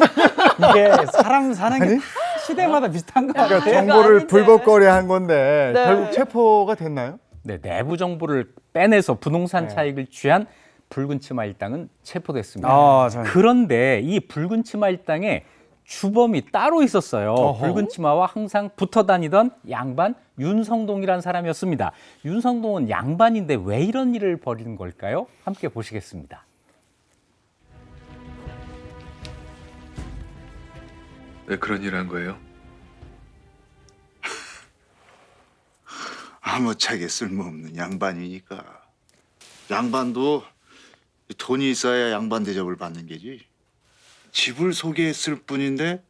이게 사람 사는 게 시대마다 비슷한 거 같아요. 그러니까 정보를 불법거래한 건데 네. 결국 체포가 됐나요? 네, 내부 정보를 빼내서 부동산 네. 차익을 취한 붉은 치마 일당은 체포됐습니다. 참. 그런데 이 붉은 치마 일당의 주범이 따로 있었어요. 어허. 붉은 치마와 항상 붙어 다니던 양반 윤성동이라는 사람이었습니다. 윤성동은 양반인데 왜 이런 일을 벌이는 걸까요? 함께 보시겠습니다. 왜 그런 일을 한 거예요? 아무짝에 쓸모없는 양반이니까. 양반도 돈이 있어야 양반 대접을 받는 게지. 집을 소개했을 뿐인데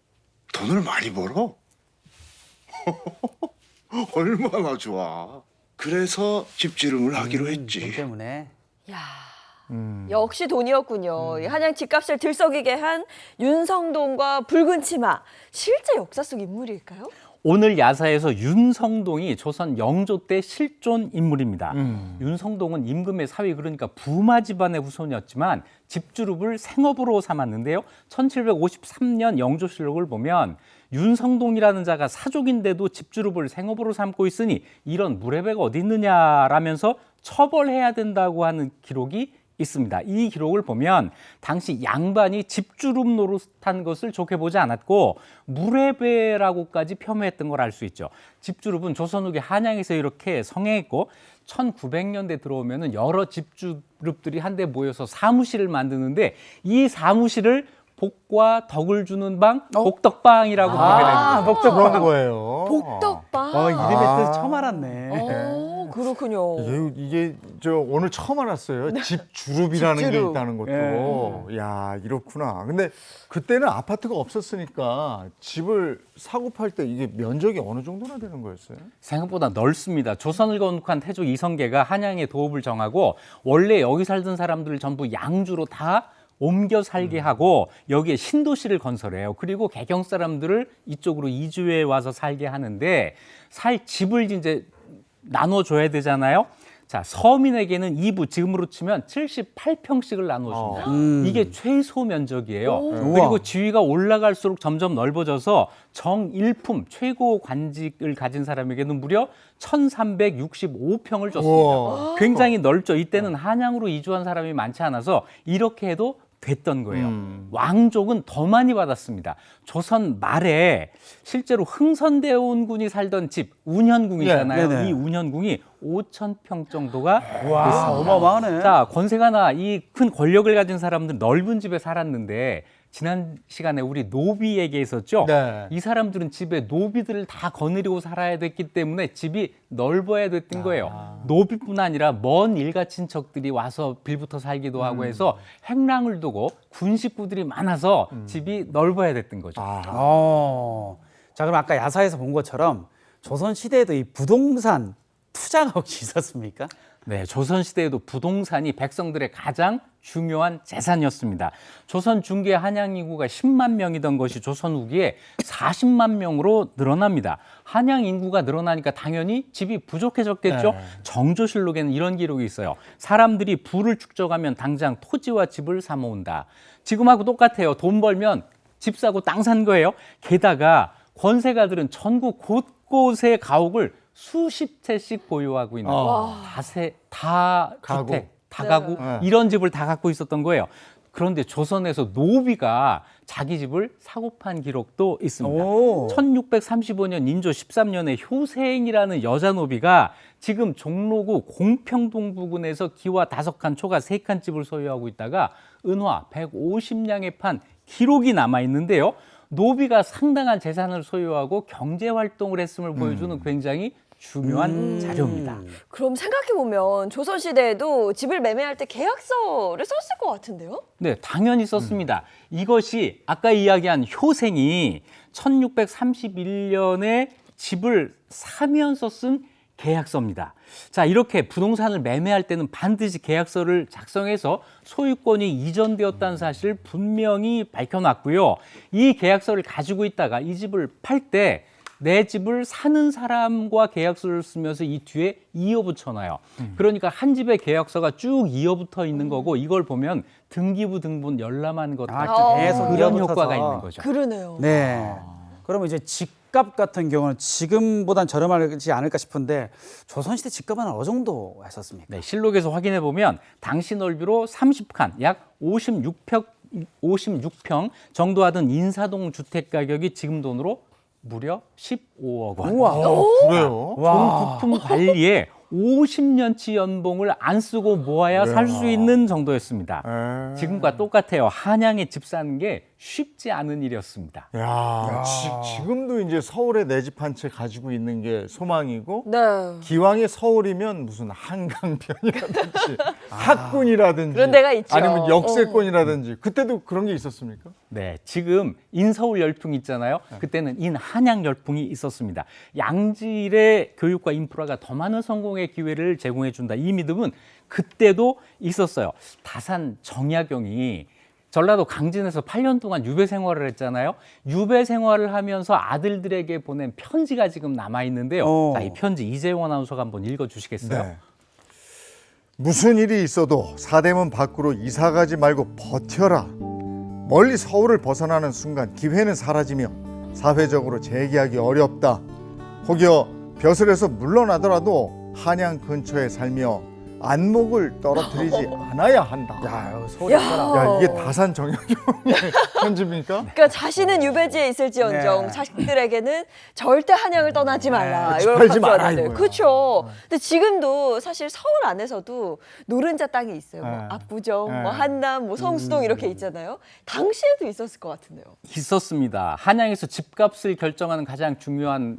돈을 많이 벌어. 얼마나 좋아. 그래서 집지름을 하기로 했지. 돈 때문에. 야. 역시 돈이었군요. 이 한양 집값을 들썩이게 한 윤성동과 붉은 치마. 실제 역사 속 인물일까요? 오늘 야사에서 윤성동이 조선 영조 때 실존 인물입니다. 윤성동은 임금의 사위, 그러니까 부마 집안의 후손이었지만 집주룹을 생업으로 삼았는데요. 1753년 영조실록을 보면 윤성동이라는 자가 사족인데도 집주룹을 생업으로 삼고 있으니 이런 무례배가 어디 있느냐라면서 처벌해야 된다고 하는 기록이 있습니다. 이 기록을 보면 당시 양반이 집주룹 노릇한 것을 좋게 보지 않았고 무례배라고까지 폄훼했던 걸 알 수 있죠. 집주룹은 조선 후기 한양에서 이렇게 성행했고 1900년대 들어오면은 여러 집주룹들이 한데 모여서 사무실을 만드는데 이 사무실을 복과 덕을 주는 방, 복덕방이라고 부르게 됩니다. 복덕 그런 거예요. 복덕방. 이름의 뜻 처음 알았네. 오, 그렇군요. 이게 저 오늘 처음 알았어요. 집 주룹이라는 게 집주룹. 있다는 것도. 야, 이렇구나. 근데 그때는 아파트가 없었으니까 집을 사고 팔 때 이게 면적이 어느 정도나 되는 거였어요? 생각보다 넓습니다. 조선을 건국한 태조 이성계가 한양에 도읍을 정하고 원래 여기 살던 사람들을 전부 양주로 다 옮겨 살게 하고 여기에 신도시를 건설해요. 그리고 개경 사람들을 이쪽으로 이주해 와서 살게 하는데 살 집을 이제 나눠줘야 되잖아요. 자, 서민에게는 2부, 지금으로 치면 78평씩을 나눠줍니다. 이게 최소 면적이에요. 그리고 지위가 올라갈수록 점점 넓어져서 정일품 최고 관직을 가진 사람에게는 무려 1365평을 줬습니다. 우와. 굉장히 넓죠. 이때는 한양으로 이주한 사람이 많지 않아서 이렇게 해도 됐던 거예요. 왕족은 더 많이 받았습니다. 조선 말에 실제로 흥선대원군이 살던 집 운현궁 있잖아요. 네네. 이 운현궁이 5,000평 정도가 와, 됐습니다. 어마어마하네. 자, 권세가나 이 큰 권력을 가진 사람들 넓은 집에 살았는데 지난 시간에 우리 노비 얘기했었죠. 네. 이 사람들은 집에 노비들을 다 거느리고 살아야 됐기 때문에 집이 넓어야 됐던 거예요. 노비뿐 아니라 먼 일가 친척들이 와서 빌붙어 살기도 하고 해서 행랑을 두고 군 식구들이 많아서 집이 넓어야 됐던 거죠. 자, 그럼 아까 야사에서 본 것처럼 조선 시대에도 이 부동산 투자가 혹시 있었습니까? 네, 조선시대에도 부동산이 백성들의 가장 중요한 재산이었습니다. 조선 중기의 한양 인구가 10만 명이던 것이 조선 후기에 40만 명으로 늘어납니다. 한양 인구가 늘어나니까 당연히 집이 부족해졌겠죠. 네. 정조실록에는 이런 기록이 있어요. 사람들이 부를 축적하면 당장 토지와 집을 사 모은다. 지금하고 똑같아요. 돈 벌면 집 사고 땅 산 거예요. 게다가 권세가들은 전국 곳곳의 가옥을 수십 채씩 보유하고 있는 다주택, 다가구 이런 집을 다 갖고 있었던 거예요. 그런데 조선에서 노비가 자기 집을 사고 판 기록도 있습니다. 1635년 인조 13년에 효생이라는 여자 노비가 지금 종로구 공평동 부근에서 기와 5칸, 초가 3칸 집을 소유하고 있다가 은화 150냥에 판 기록이 남아 있는데요. 노비가 상당한 재산을 소유하고 경제 활동을 했음을 보여주는 굉장히 중요한 자료입니다. 그럼 생각해보면 조선시대에도 집을 매매할 때 계약서를 썼을 것 같은데요? 네, 당연히 썼습니다. 이것이 아까 이야기한 효생이 1631년에 집을 사면서 쓴 계약서입니다. 자, 이렇게 부동산을 매매할 때는 반드시 계약서를 작성해서 소유권이 이전되었다는 사실을 분명히 밝혀놨고요. 이 계약서를 가지고 있다가 이 집을 팔 때 내 집을 사는 사람과 계약서를 쓰면서 이 뒤에 이어 붙여놔요. 그러니까 한 집의 계약서가 쭉 이어 붙어 있는 거고 이걸 보면 등기부 등본 열람한 것 같은 계속 그런 이어붙어서. 효과가 있는 거죠. 그러네요. 네. 그러면 이제 집값 같은 경우는 지금보단 저렴하지 않을까 싶은데 조선시대 집값은 어느 정도 했었습니까? 네, 실록에서 확인해 보면 당시 넓이로 30칸, 약 56평 정도 하던 인사동 주택 가격이 지금 돈으로 무려 15억 원. 우와. 그래요? 종부품 관리에 50년치 연봉을 안 쓰고 모아야 살 수 있는 정도였습니다. 지금과 똑같아요. 한양에 집 사는 게 쉽지 않은 일이었습니다. 야, 지금도 이제 서울에 내 집 한 채 가지고 있는 게 소망이고 네. 기왕에 서울이면 무슨 한강변이라든지 학군이라든지 그런 데가 있죠. 아니면 역세권이라든지 그때도 그런 게 있었습니까? 네, 지금 인서울 열풍 있잖아요. 그때는 인한양 열풍이 있었습니다. 양질의 교육과 인프라가 더 많은 성공의 기회를 제공해 준다. 이 믿음은 그때도 있었어요. 다산 정약용이 전라도 강진에서 8년 동안 유배 생활을 했잖아요. 유배 생활을 하면서 아들들에게 보낸 편지가 지금 남아 있는데요. 자, 이 편지 이재용 아나운서가 한번 읽어 주시겠어요? 네. 무슨 일이 있어도 사대문 밖으로 이사 가지 말고 버텨라. 멀리 서울을 벗어나는 순간 기회는 사라지며 사회적으로 재기하기 어렵다. 혹여 벼슬에서 물러나더라도 한양 근처에 살며 안목을 떨어뜨리지 않아야 한다. 야, 서울 야, 이게 다산 정약용의 편지입니까? 그러니까 자신은 유배지에 있을지언정 네. 자식들에게는 절대 한양을 떠나지 말라. 네, 이걸 팔지 마라, 강조하는데. 이거야. 그렇죠. 근데 지금도 사실 서울 안에서도 노른자 땅이 있어요. 뭐 네. 압구정, 네. 뭐 한남, 뭐 성수동 이렇게 있잖아요. 당시에도 있었을 것 같은데요. 있었습니다. 한양에서 집값을 결정하는 가장 중요한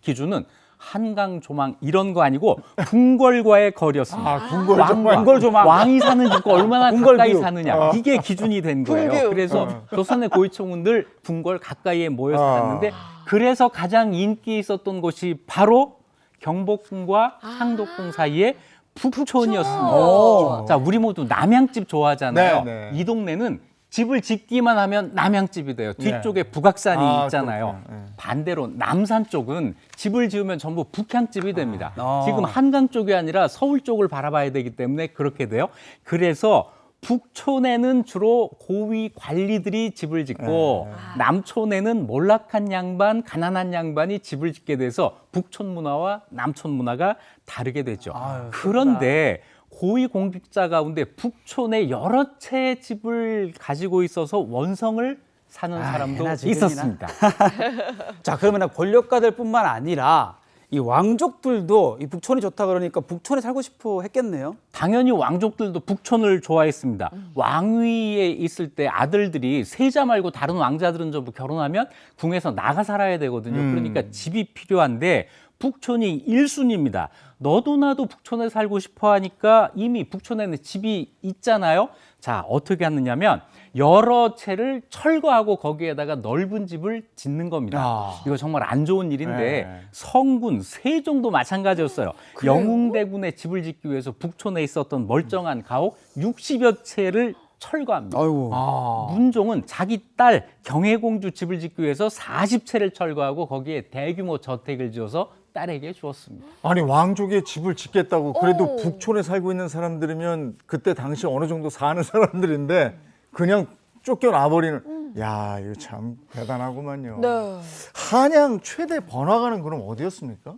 기준은 한강 조망 이런 거 아니고 궁궐과의 거리였습니다. 아, 궁궐 조망. 궁궐 조망. 왕이 사는 집과 얼마나 궁궐 가까이 뷰. 사느냐 이게 기준이 된 거예요. 궁교. 그래서 조선의 고위층들 궁궐 가까이에 모여 살았는데 그래서 가장 인기 있었던 곳이 바로 경복궁과 상덕궁 사이에 북촌이었습니다. 자, 우리 모두 남양집 좋아하잖아요. 네, 네. 이 동네는 집을 짓기만 하면 남양집이 돼요. 뒤쪽에 북악산이 있잖아요. 반대로 남산 쪽은 집을 지으면 전부 북향집이 됩니다. 지금 한강 쪽이 아니라 서울 쪽을 바라봐야 되기 때문에 그렇게 돼요. 그래서 북촌에는 주로 고위 관리들이 집을 짓고 남촌에는 몰락한 양반, 가난한 양반이 집을 짓게 돼서 북촌 문화와 남촌 문화가 다르게 되죠. 그런데 고위 공직자 가운데 북촌에 여러 채의 집을 가지고 있어서 원성을 사는 사람도 있었습니다. 자, 그러면 권력가들뿐만 아니라 이 왕족들도 이 북촌이 좋다 그러니까 북촌에 살고 싶어 했겠네요. 당연히 왕족들도 북촌을 좋아했습니다. 왕위에 있을 때 아들들이 세자 말고 다른 왕자들은 전부 결혼하면 궁에서 나가 살아야 되거든요. 그러니까 집이 필요한데 북촌이 1순위입니다. 너도 나도 북촌에 살고 싶어 하니까 이미 북촌에는 집이 있잖아요. 자, 어떻게 하느냐면 여러 채를 철거하고 거기에다가 넓은 집을 짓는 겁니다. 이거 정말 안 좋은 일인데 성군, 세종도 마찬가지였어요. 영웅대군의 집을 짓기 위해서 북촌에 있었던 멀쩡한 가옥 60여 채를 철거합니다. 문종은 자기 딸 경혜공주 집을 짓기 위해서 40채를 철거하고 거기에 대규모 저택을 지어서 딸에게 주었습니다. 아니 왕족의 집을 짓겠다고 그래도 북촌에 살고 있는 사람들이면 그때 당시 어느 정도 사는 사람들인데 그냥 쫓겨나버리는. 야, 이거 참 대단하구만요. 네. 한양 최대 번화가는 그럼 어디였습니까?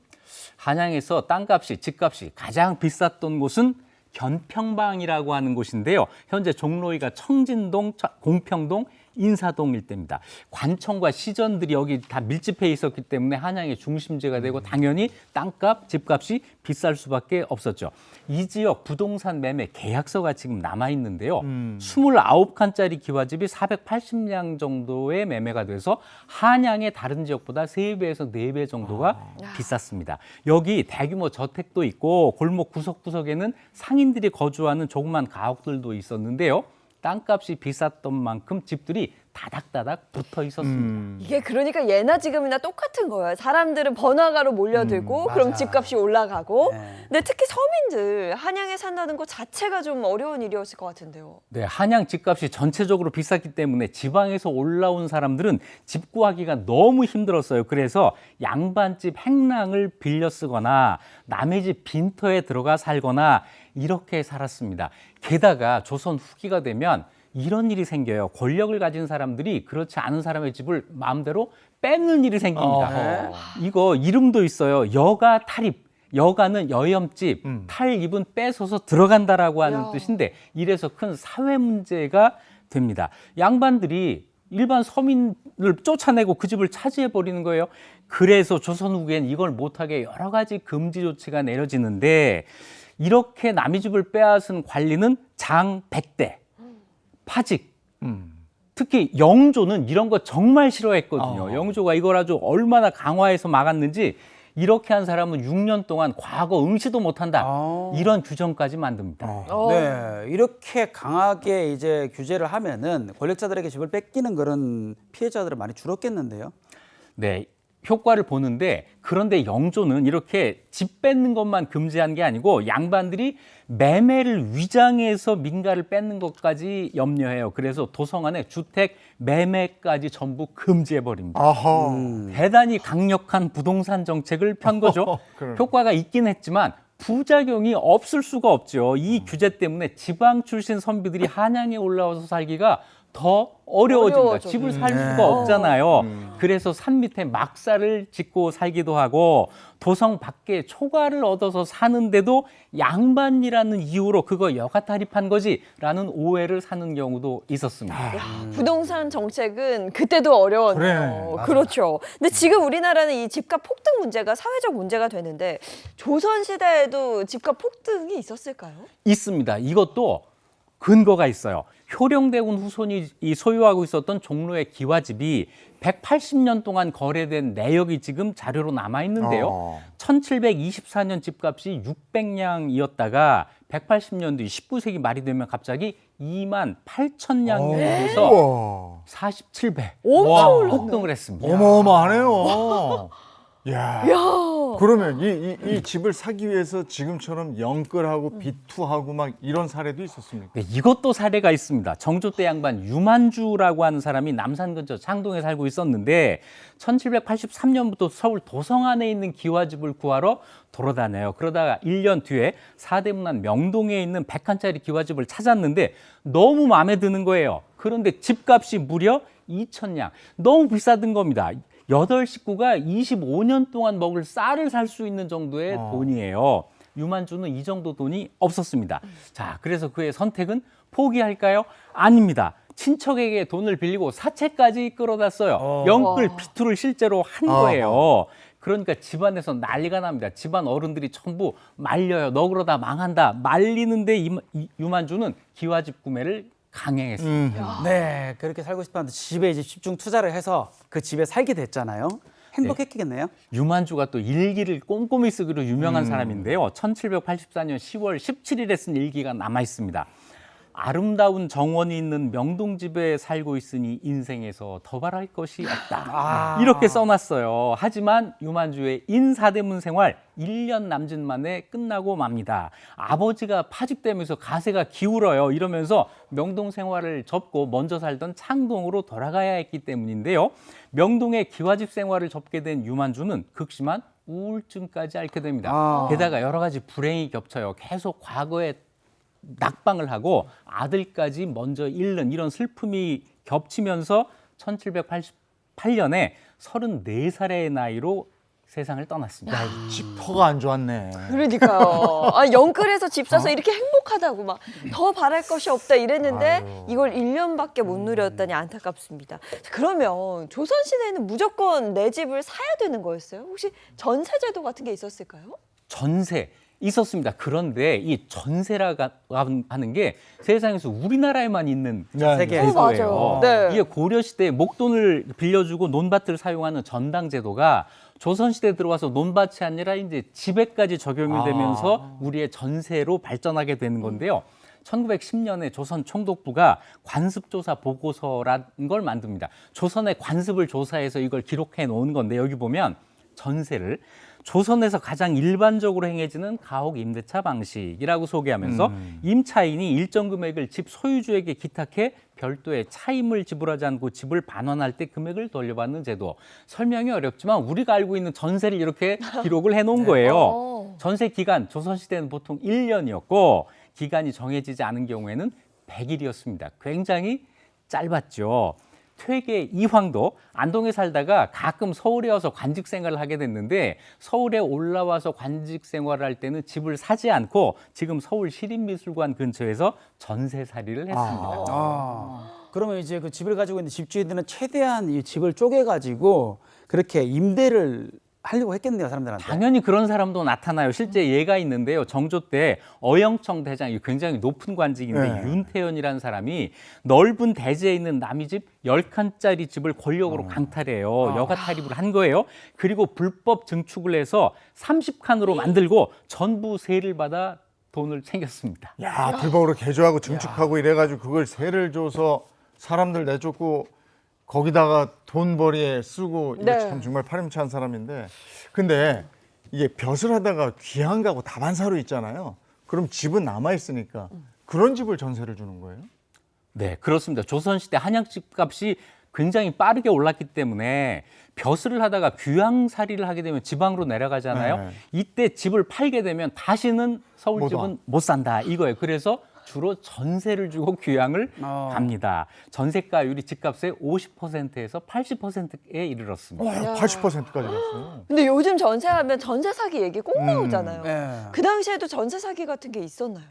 한양에서 땅값이, 집값이 가장 비쌌던 곳은 견평방이라고 하는 곳인데요. 현재 종로위가 청진동, 공평동, 인사동 일대입니다. 관청과 시전들이 여기 다 밀집해 있었기 때문에 한양의 중심지가 되고 당연히 땅값, 집값이 비쌀 수밖에 없었죠. 이 지역 부동산 매매 계약서가 지금 남아있는데요. 29칸짜리 기와집이 480량 정도의 매매가 돼서 한양의 다른 지역보다 3배에서 4배 정도가 비쌌습니다. 여기 대규모 저택도 있고 골목 구석구석에는 상인들이 거주하는 조그만 가옥들도 있었는데요. 땅값이 비쌌던 만큼 집들이 다닥다닥 붙어 있었습니다. 이게 그러니까 예나 지금이나 똑같은 거예요. 사람들은 번화가로 몰려들고 그럼 집값이 올라가고. 근데 특히 서민들 한양에 산다는 것 자체가 좀 어려운 일이었을 것 같은데요. 네, 한양 집값이 전체적으로 비쌌기 때문에 지방에서 올라온 사람들은 집 구하기가 너무 힘들었어요. 그래서 양반집 행랑을 빌려 쓰거나 남의 집 빈터에 들어가 살거나 이렇게 살았습니다. 게다가 조선 후기가 되면 이런 일이 생겨요. 권력을 가진 사람들이 그렇지 않은 사람의 집을 마음대로 뺏는 일이 생깁니다. 이거 이름도 있어요. 여가 탈입. 여가는 여염집, 탈입은 뺏어서 들어간다라고 하는 뜻인데 이래서 큰 사회 문제가 됩니다. 양반들이 일반 서민을 쫓아내고 그 집을 차지해버리는 거예요. 그래서 조선 후기엔 이걸 못하게 여러 가지 금지 조치가 내려지는데 이렇게 남의 집을 빼앗은 관리는 장 100대, 파직, 특히 영조는 이런 거 정말 싫어했거든요. 영조가 이걸 아주 얼마나 강화해서 막았는지 이렇게 한 사람은 6년 동안 과거 응시도 못한다. 이런 규정까지 만듭니다. 네, 이렇게 강하게 이제 규제를 하면은 권력자들에게 집을 뺏기는 그런 피해자들은 많이 줄었겠는데요. 네. 효과를 보는데 그런데 영조는 이렇게 집 뺏는 것만 금지한 게 아니고 양반들이 매매를 위장해서 민가를 뺏는 것까지 염려해요. 그래서 도성 안에 주택 매매까지 전부 금지해버립니다. 대단히 강력한 부동산 정책을 편 거죠. 효과가 있긴 했지만 부작용이 없을 수가 없죠. 이 규제 때문에 지방 출신 선비들이 한양에 올라와서 살기가 더 어려워집니다. 집을 살 수가 없잖아요. 그래서 산 밑에 막사를 짓고 살기도 하고 도성 밖에 초과를 얻어서 사는데도 양반이라는 이유로 그거 여가 탈입한 거지라는 오해를 사는 경우도 있었습니다. 부동산 정책은 그때도 어려웠네요. 그래, 그렇죠. 근데 지금 우리나라는 이 집값 폭등 문제가 사회적 문제가 되는데 조선 시대에도 집값 폭등이 있었을까요? 있습니다. 이것도 근거가 있어요. 효령대군 후손이 이 소유하고 있었던 종로의 기와집이 180년 동안 거래된 내역이 지금 자료로 남아 있는데요. 1724년 집값이 600냥이었다가 180년도 19세기 말이 되면 갑자기 2만 8천 냥이 돼서 47배 엄청 올랐네. 폭등을 했습니다. 어마어마하네요. 야. 그러면 이 집을 사기 위해서 지금처럼 영끌하고 비투하고 막 이런 사례도 있었습니까? 네, 이것도 사례가 있습니다. 정조때 양반 유만주라고 하는 사람이 남산 근처 창동에 살고 있었는데 1783년부터 서울 도성안에 있는 기와집을 구하러 돌아다녀요. 그러다가 1년 뒤에 사대문안 명동에 있는 100칸짜리 기와집을 찾았는데 너무 마음에 드는 거예요. 그런데 집값이 무려 2천냥. 너무 비싸던 겁니다. 8식구가 25년 동안 먹을 쌀을 살 수 있는 정도의 돈이에요. 유만주는 이 정도 돈이 없었습니다. 자, 그래서 그의 선택은 포기할까요? 아닙니다. 친척에게 돈을 빌리고 사채까지 끌어다 써요. 영끌 비투를 실제로 한 거예요. 그러니까 집안에서 난리가 납니다. 집안 어른들이 전부 말려요. 너 그러다 망한다. 말리는데 유만주는 기와집 구매를 강행했습니다. 네, 그렇게 살고 싶었는데 집에 이제 집중 투자를 해서 그 집에 살게 됐잖아요. 행복했겠네요. 유만주가 또 일기를 꼼꼼히 쓰기로 유명한 사람인데요. 1784년 10월 17일에 쓴 일기가 남아 있습니다. 아름다운 정원이 있는 명동집에 살고 있으니 인생에서 더 바랄 것이 없다. 이렇게 써놨어요. 하지만 유만주의 인사대문 생활 1년 남짓 만에 끝나고 맙니다. 아버지가 파직되면서 가세가 기울어요. 이러면서 명동 생활을 접고 먼저 살던 창동으로 돌아가야 했기 때문인데요. 명동의 기와집 생활을 접게 된 유만주는 극심한 우울증까지 앓게 됩니다. 게다가 여러 가지 불행이 겹쳐요. 계속 과거에 낙방을 하고 아들까지 먼저 잃는 이런 슬픔이 겹치면서 1788년에 34살의 나이로 세상을 떠났습니다. 지퍼가 안 좋았네. 그러니까요. 영끌에서 집 사서 이렇게 행복하다고 막 더 바랄 것이 없다 이랬는데 이걸 1년밖에 못 누렸다니 안타깝습니다. 그러면 조선시대에는 무조건 내 집을 사야 되는 거였어요? 혹시 전세제도 같은 게 있었을까요? 전세 있었습니다. 그런데 이 전세라고 하는 게 세상에서 우리나라에만 있는 제도예요. 맞아요. 네. 이게 고려시대에 목돈을 빌려주고 논밭을 사용하는 전당제도가 조선시대에 들어와서 논밭이 아니라 이제 집에까지 적용이 되면서 우리의 전세로 발전하게 되는 건데요. 1910년에 조선 총독부가 관습조사 보고서라는 걸 만듭니다. 조선의 관습을 조사해서 이걸 기록해 놓은 건데 여기 보면 전세를 조선에서 가장 일반적으로 행해지는 가옥 임대차 방식이라고 소개하면서 임차인이 일정 금액을 집 소유주에게 기탁해 별도의 차임을 지불하지 않고 집을 반환할 때 금액을 돌려받는 제도. 설명이 어렵지만 우리가 알고 있는 전세를 이렇게 기록을 해놓은 거예요. 전세 기간 조선시대는 보통 1년이었고 기간이 정해지지 않은 경우에는 100일이었습니다. 굉장히 짧았죠. 퇴계 이황도 안동에 살다가 가끔 서울에 와서 관직 생활을 하게 됐는데 서울에 올라와서 관직 생활을 할 때는 집을 사지 않고 지금 서울 시립미술관 근처에서 전세살이를 했습니다. 그러면 이제 그 집을 가지고 있는 집주인들은 최대한 이 집을 쪼개가지고 그렇게 임대를 하려고 했겠네요, 사람들한테. 당연히 그런 사람도 나타나요. 실제 예가 있는데요. 정조 때 어영청 대장이 굉장히 높은 관직인데 윤태현이라는 사람이 넓은 대지에 있는 남의 집 10칸짜리 집을 권력으로 강탈해요. 여가 탈입을 한 거예요. 그리고 불법 증축을 해서 30칸으로 만들고 전부 세를 받아 돈을 챙겼습니다. 야, 불법으로 개조하고 증축하고 이래가지고 그걸 세를 줘서 사람들 내쫓고 거기다가 돈벌이에 쓰고 이거 참 정말 파렴치한 사람인데 근데 이게 벼슬 하다가 귀한 가구 다반사로 있잖아요. 그럼 집은 남아있으니까 그런 집을 전세를 주는 거예요? 네, 그렇습니다. 조선시대 한약집 값이 굉장히 빠르게 올랐기 때문에 벼슬을 하다가 귀향살이를 하게 되면 지방으로 내려가잖아요. 이때 집을 팔게 되면 다시는 서울집은 못 산다 이거예요. 그래서 주로 전세를 주고 귀향을 갑니다. 전세가율이 집값의 50%에서 80%에 이르렀습니다. 80%까지 갔어요. 근데 요즘 전세하면 전세 사기 얘기 꼭 나오잖아요. 그 당시에도 전세 사기 같은 게 있었나요?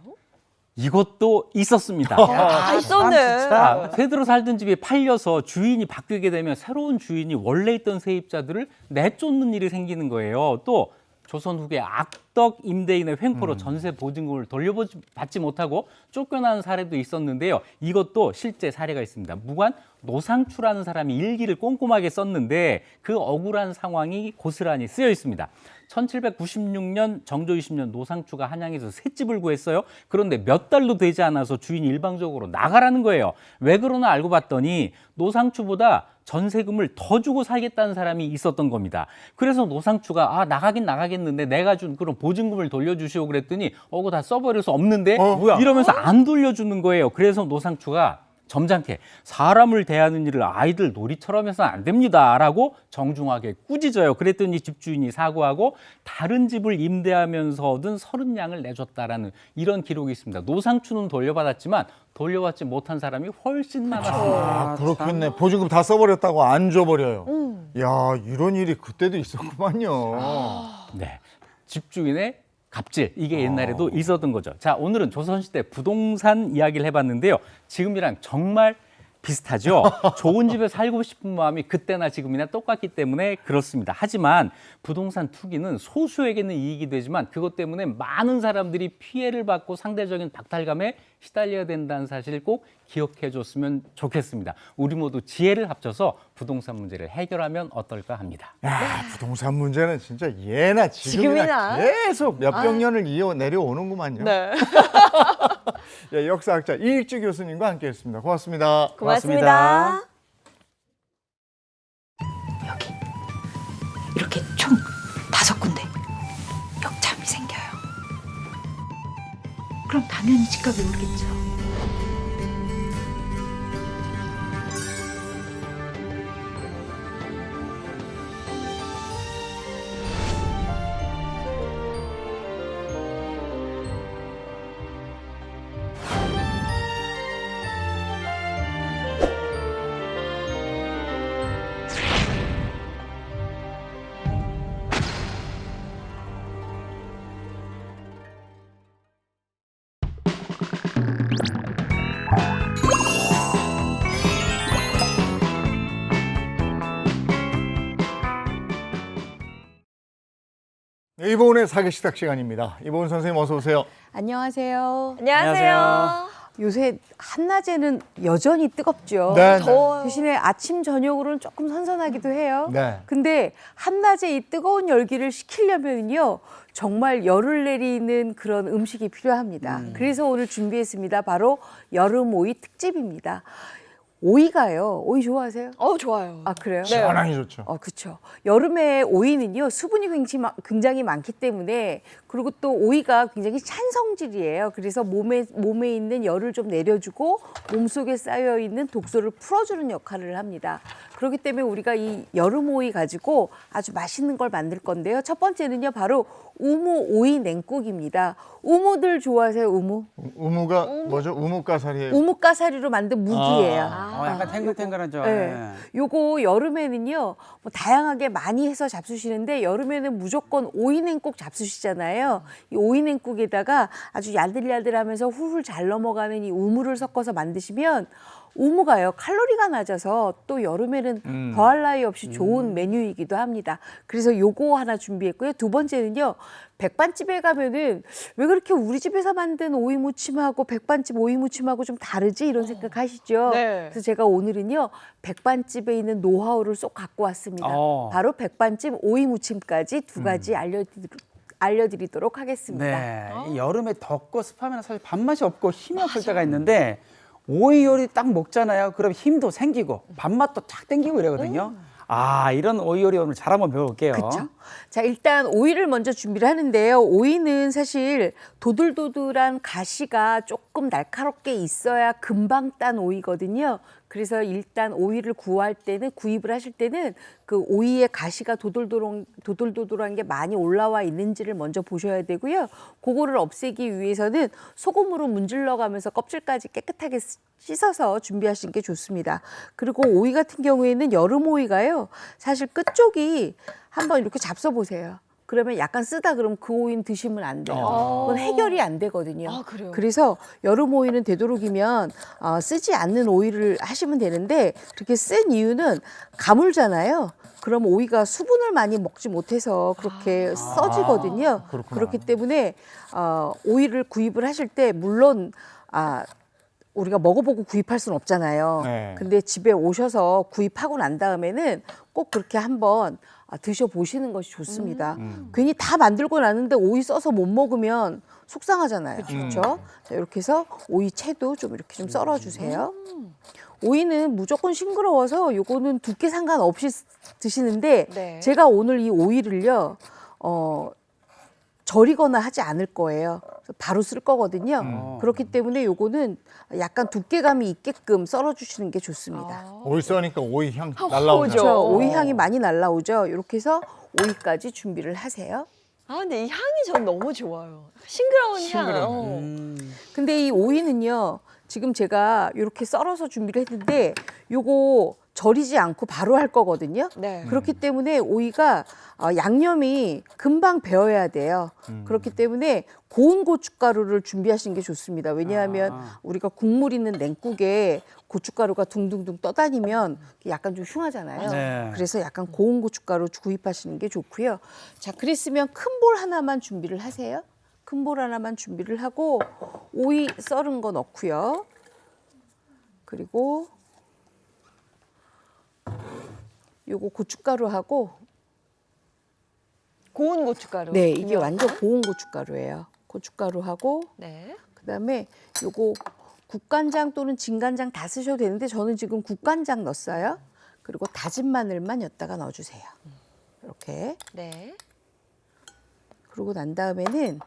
이것도 있었습니다. 다 있었네. 새들어 살던 집이 팔려서 주인이 바뀌게 되면 새로운 주인이 원래 있던 세입자들을 내쫓는 일이 생기는 거예요. 또 조선 후기에 악덕 임대인의 횡포로 전세 보증금을 돌려받지 못하고 쫓겨나는 사례도 있었는데요. 이것도 실제 사례가 있습니다. 무관 노상추라는 사람이 일기를 꼼꼼하게 썼는데 그 억울한 상황이 고스란히 쓰여 있습니다. 1796년 정조 20년 노상추가 한양에서 새 집을 구했어요. 그런데 몇 달도 되지 않아서 주인이 일방적으로 나가라는 거예요. 왜 그러나 알고 봤더니 노상추보다 전세금을 더 주고 살겠다는 사람이 있었던 겁니다. 그래서 노상추가 나가긴 나가겠는데 내가 준 그런 보증금을 돌려주시오 그랬더니 그거 다 써버려서 없는데 이러면서 안 돌려주는 거예요. 그래서 노상추가 점잖게 사람을 대하는 일을 아이들 놀이처럼 해서는 안 됩니다라고 정중하게 꾸짖어요. 그랬더니 집주인이 사과하고 다른 집을 임대하면서 얻은 30냥을 내줬다라는 이런 기록이 있습니다. 노상추는 돌려받았지만 돌려받지 못한 사람이 훨씬 많았습니다. 그렇겠네. 보증금 다 써버렸다고 안 줘버려요. 야, 이런 일이 그때도 있었구만요. 네, 집주인의 갑질, 이게 옛날에도 있었던 거죠. 자, 오늘은 조선시대 부동산 이야기를 해봤는데요. 지금이랑 정말 비슷하죠. 좋은 집에 살고 싶은 마음이 그때나 지금이나 똑같기 때문에 그렇습니다. 하지만 부동산 투기는 소수에게는 이익이 되지만 그것 때문에 많은 사람들이 피해를 받고 상대적인 박탈감에 시달려야 된다는 사실을 꼭 기억해 줬으면 좋겠습니다. 우리 모두 지혜를 합쳐서 부동산 문제를 해결하면 어떨까 합니다. 야, 부동산 문제는 진짜 예나 지금이나 계속 몇백 년을 내려오는구만요. 네. 예, 역사학자 이익주 교수님과 함께했습니다. 고맙습니다. 고맙습니다. 여기 이렇게 총 5군데 역참이 생겨요. 그럼 당연히 집값이 오르겠죠. 이보은의 사계식탁 시간입니다. 이보은 선생님 어서 오세요. 안녕하세요. 안녕하세요. 요새 한낮에는 여전히 뜨겁죠. 네, 더워요. 대신에 아침 저녁으로는 조금 선선하기도 해요. 네. 근데 한낮에 이 뜨거운 열기를 식히려면요. 정말 열을 내리는 그런 음식이 필요합니다. 그래서 오늘 준비했습니다. 바로 여름 오이 특집입니다. 오이가요. 오이 좋아하세요? 좋아요. 아, 그래요? 시원하니 좋죠. 그렇죠. 여름에 오이는요, 수분이 굉장히 많기 때문에, 그리고 또 오이가 굉장히 찬 성질이에요. 그래서 몸에 있는 열을 좀 내려주고 몸속에 쌓여 있는 독소를 풀어주는 역할을 합니다. 그렇기 때문에 우리가 이 여름 오이 가지고 아주 맛있는 걸 만들 건데요. 첫 번째는요, 바로 우무 오이 냉국입니다. 우무들 좋아하세요? 우무? 우무가 뭐죠? 우뭇가사리예요. 우뭇가사리로 만든 묵이에요. 약간 탱글탱글하죠. 네. 요거 여름에는요, 뭐 다양하게 많이 해서 잡수시는데 여름에는 무조건 오이 냉국 잡수시잖아요. 이 오이 냉국에다가 아주 야들야들하면서 훌훌 잘 넘어가는 이 우무를 섞어서 만드시면 우무가요, 칼로리가 낮아서 또 여름에는 더할 나위 없이 좋은 메뉴이기도 합니다. 그래서 요거 하나 준비했고요. 두 번째는요, 백반집에 가면은 왜 그렇게 우리 집에서 만든 오이 무침하고 백반집 오이 무침하고 좀 다르지? 이런 생각 하시죠? 네. 그래서 제가 오늘은요, 백반집에 있는 노하우를 쏙 갖고 왔습니다. 바로 백반집 오이 무침까지 두 가지 알려드리도록 하겠습니다. 네. 이 여름에 덥고 습하면 사실 밥맛이 없고 힘이 없을 때가 있는데 오이 요리 딱 먹잖아요. 그럼 힘도 생기고 밥맛도 쫙 땡기고 이러거든요. 이런 오이 요리 오늘 잘 한번 배워볼게요. 그렇죠. 자, 일단 오이를 먼저 준비를 하는데요. 오이는 사실 도들도들한 가시가 조금 날카롭게 있어야 금방 딴 오이거든요. 그래서 일단 오이를 구입을 하실 때는 그 오이의 가시가 도돌도돌한 게 많이 올라와 있는지를 먼저 보셔야 되고요. 그거를 없애기 위해서는 소금으로 문질러 가면서 껍질까지 깨끗하게 씻어서 준비하시는 게 좋습니다. 그리고 오이 같은 경우에는 여름 오이가요, 사실 끝쪽이 한번 이렇게 잡숴 보세요. 그러면 약간 쓰다 그러면 그 오이는 드시면 안 돼요. 그건 해결이 안 되거든요. 아, 그래요? 그래서 여름 오이는 되도록이면 쓰지 않는 오이를 하시면 되는데 그렇게 쓴 이유는 가물잖아요. 그럼 오이가 수분을 많이 먹지 못해서 그렇게 써지거든요. 그렇구나. 그렇기 때문에 오이를 구입을 하실 때 물론 우리가 먹어보고 구입할 수는 없잖아요. 네. 근데 집에 오셔서 구입하고 난 다음에는 꼭 그렇게 한번 드셔보시는 것이 좋습니다. 괜히 다 만들고 나는데 오이 써서 못 먹으면 속상하잖아요. 그렇죠? 자, 이렇게 해서 오이 채도 좀 이렇게 좀 썰어주세요. 오이는 무조건 싱그러워서 요거는 두께 상관없이 드시는데 네. 제가 오늘 이 오이를요 절이거나 하지 않을 거예요. 그래서 바로 쓸 거거든요. 그렇기 때문에 요거는 약간 두께감이 있게끔 썰어주시는 게 좋습니다. 오이 써니까 오이 향 그렇죠. 날라오죠. 오이 향이 많이 날라오죠. 이렇게 해서 오이까지 준비를 하세요. 근데 이 향이 전 너무 좋아요. 싱그러운 향. 근데 이 오이는요, 지금 제가 이렇게 썰어서 준비를 했는데 요거 절이지 않고 바로 할 거거든요. 네. 그렇기 때문에 오이가 양념이 금방 배어야 돼요. 그렇기 때문에 고운 고춧가루를 준비하시는 게 좋습니다. 왜냐하면 우리가 국물 있는 냉국에 고춧가루가 둥둥둥 떠다니면 약간 좀 흉하잖아요. 네. 그래서 약간 고운 고춧가루 구입하시는 게 좋고요. 자, 그랬으면 큰 볼 하나만 준비를 하세요. 큰 볼 하나만 준비를 하고 오이 썰은 거 넣고요. 그리고 요거 고춧가루하고 고운 고춧가루. 네, 이게 완전 고운 고춧가루예요. 고춧가루하고 네. 그다음에 요거 국간장 또는 진간장 다 쓰셔도 되는데 저는 지금 국간장 넣었어요. 그리고 다진 마늘만 엿다가 넣어주세요. 이렇게. 네. 그러고 난 다음에는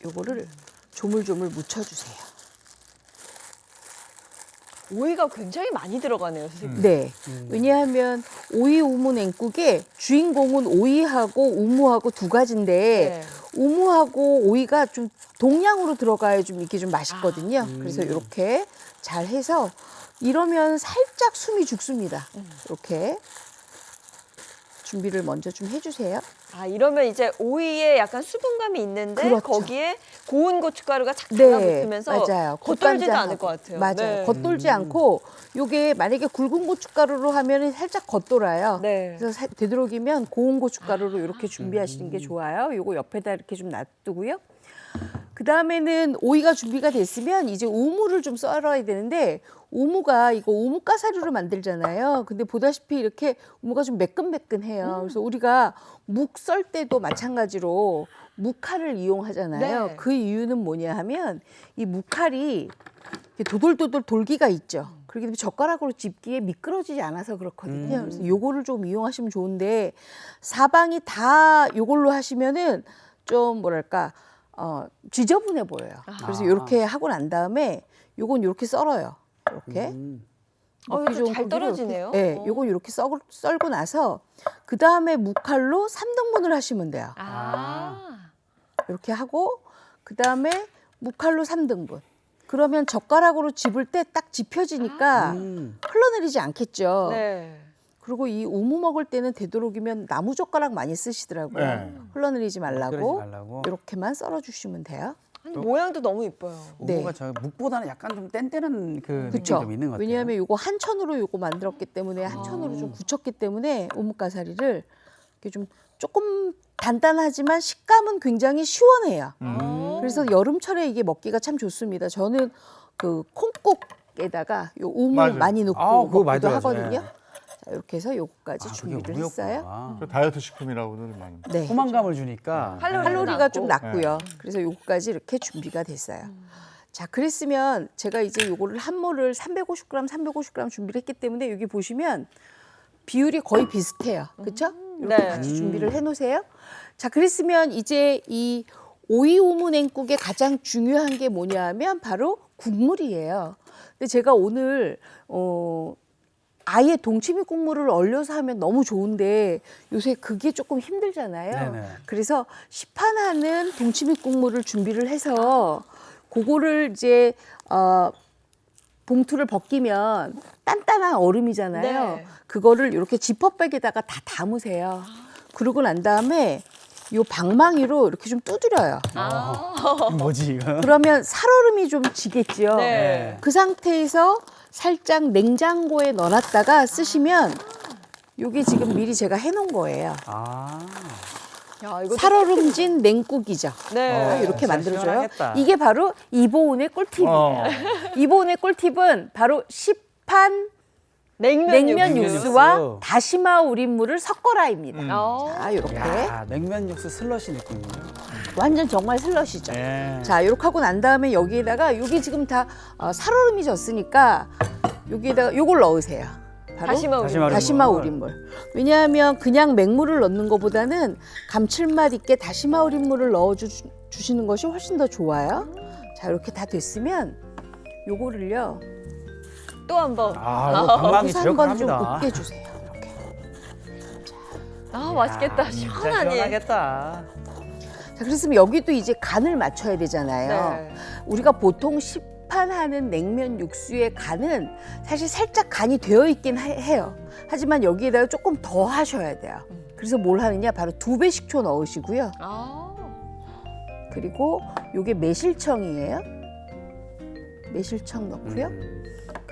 요거를 조물조물 묻혀주세요. 오이가 굉장히 많이 들어가네요, 선생님. 네. 왜냐하면 오이 우무 냉국의 주인공은 오이하고 우무하고 두 가지인데 우무하고 오이가 좀 동량으로 들어가야 좀 이게 좀 맛있거든요. 그래서 이렇게 잘 해서 이러면 살짝 숨이 죽습니다. 이렇게 준비를 먼저 좀 해주세요. 이러면 이제 오이에 약간 수분감이 있는데 그렇죠. 거기에 고운 고춧가루가 착 네, 달라붙으면서 맞아요. 겉돌지도 국간장하고. 않을 것 같아요. 맞아요. 네. 겉돌지 않고 요게 만약에 굵은 고춧가루로 하면 살짝 겉돌아요. 네. 그래서 되도록이면 고운 고춧가루로 이렇게 준비하시는 게 좋아요. 요거 옆에다 이렇게 좀 놔두고요. 그 다음에는 오이가 준비가 됐으면 이제 우무를 좀 썰어야 되는데 우무가 이거 우무가사리로 만들잖아요. 근데 보다시피 이렇게 우무가 좀 매끈매끈해요. 그래서 우리가 묵 썰 때도 마찬가지로 묵칼을 이용하잖아요. 네. 그 이유는 뭐냐 하면 이 묵칼이 이렇게 도돌도돌 돌기가 있죠. 그렇기 때문에 젓가락으로 집기에 미끄러지지 않아서 그렇거든요. 그래서 요거를 좀 이용하시면 좋은데 사방이 다 요걸로 하시면은 좀 뭐랄까 지저분해 보여요. 그래서 이렇게 하고 난 다음에 요건 이렇게 썰어요. 이렇게. 먹기 좋은 잘 고기를 떨어지네요. 이렇게, 네, 요건 이렇게 썰고 나서 그 다음에 무칼로 3등분을 하시면 돼요. 이렇게 하고 그 다음에 무칼로 3등분. 그러면 젓가락으로 집을 때 딱 집혀지니까 흘러내리지 않겠죠. 네. 그리고 이 우무 먹을 때는 되도록이면 나무 젓가락 많이 쓰시더라고요. 네. 흘러내리지 말라고. 말라고. 이렇게만 썰어주시면 돼요. 아니, 모양도 너무 이뻐요. 우무가 저 묵보다는 약간 좀 뗀뗀한 그 느낌이 그렇죠. 좀 있는 것 같아요. 왜냐하면 요거 한천으로 요거 만들었기 때문에 한천으로 좀 굳혔기 때문에 우뭇가사리를 이렇게 좀 조금 단단하지만 식감은 굉장히 시원해요. 그래서 여름철에 이게 먹기가 참 좋습니다. 저는 그 콩국에다가 요 우무 맞아요. 많이 넣고 그거 많이 먹기도 들어가죠. 하거든요. 자, 이렇게 해서 요거까지 준비를 했어요. 저 다이어트 식품이라고들 많이. 네. 포만감을 주니까 칼로리가 좀 낮고. 낮고요. 그래서 요거까지 이렇게 준비가 됐어요. 자, 그랬으면 제가 이제 요거를 한 모를 350g 준비를 했기 때문에 여기 보시면 비율이 거의 비슷해요. 그렇죠? 이렇게 네. 같이 준비를 해 놓으세요. 자, 그랬으면 이제 이 오이 우무 냉국의 가장 중요한 게 뭐냐 하면 바로 국물이에요. 근데 제가 오늘 아예 동치미 국물을 얼려서 하면 너무 좋은데 요새 그게 조금 힘들잖아요. 네네. 그래서 시판하는 동치미 국물을 준비를 해서 그거를 이제 봉투를 벗기면 단단한 얼음이잖아요. 네. 그거를 이렇게 지퍼백에다가 다 담으세요. 그러고 난 다음에 요 방망이로 이렇게 좀 두드려요. 뭐지 이거? 그러면 살얼음이 좀 지겠죠. 네. 그 상태에서 살짝 냉장고에 넣어놨다가 쓰시면 요게 지금 미리 제가 해놓은 거예요. 야, 이거 살얼음진 냉국이죠. 네. 이렇게 만들어줘요. 시원하겠다. 이게 바로 이보은의 꿀팁이에요. 이보은의 꿀팁은 바로 시판 냉면 육수와 육수. 다시마 우린물을 섞어라입니다. 자, 이렇게 야, 냉면 육수 슬러시 느낌이요. 완전 정말 슬러시죠. 네. 자, 이렇게 하고 난 다음에 여기에다가 여기 지금 다 살얼음이 졌으니까 여기에다가 요걸 넣으세요. 바로 다시마 우린물. 우린물. 왜냐하면 그냥 맹물을 넣는 것보다는 감칠맛 있게 다시마 우린물을 넣어 주시는 것이 훨씬 더 좋아요. 자, 이렇게 다 됐으면 요거를요. 또 한 번. 이거 방망이 여기서 한번 좀 제격합니다. 곱게 주세요. 이렇게. 아, 맛있겠다. 시원하니. 시원하겠다. 자, 그랬으면 여기도 이제 간을 맞춰야 되잖아요. 네. 우리가 보통 시판하는 냉면 육수의 간은 사실 살짝 간이 되어 있긴 해요. 하지만 여기에다가 조금 더 하셔야 돼요. 그래서 뭘 하느냐? 바로 2배 식초 넣으시고요. 그리고 요게 매실청이에요. 매실청 넣고요.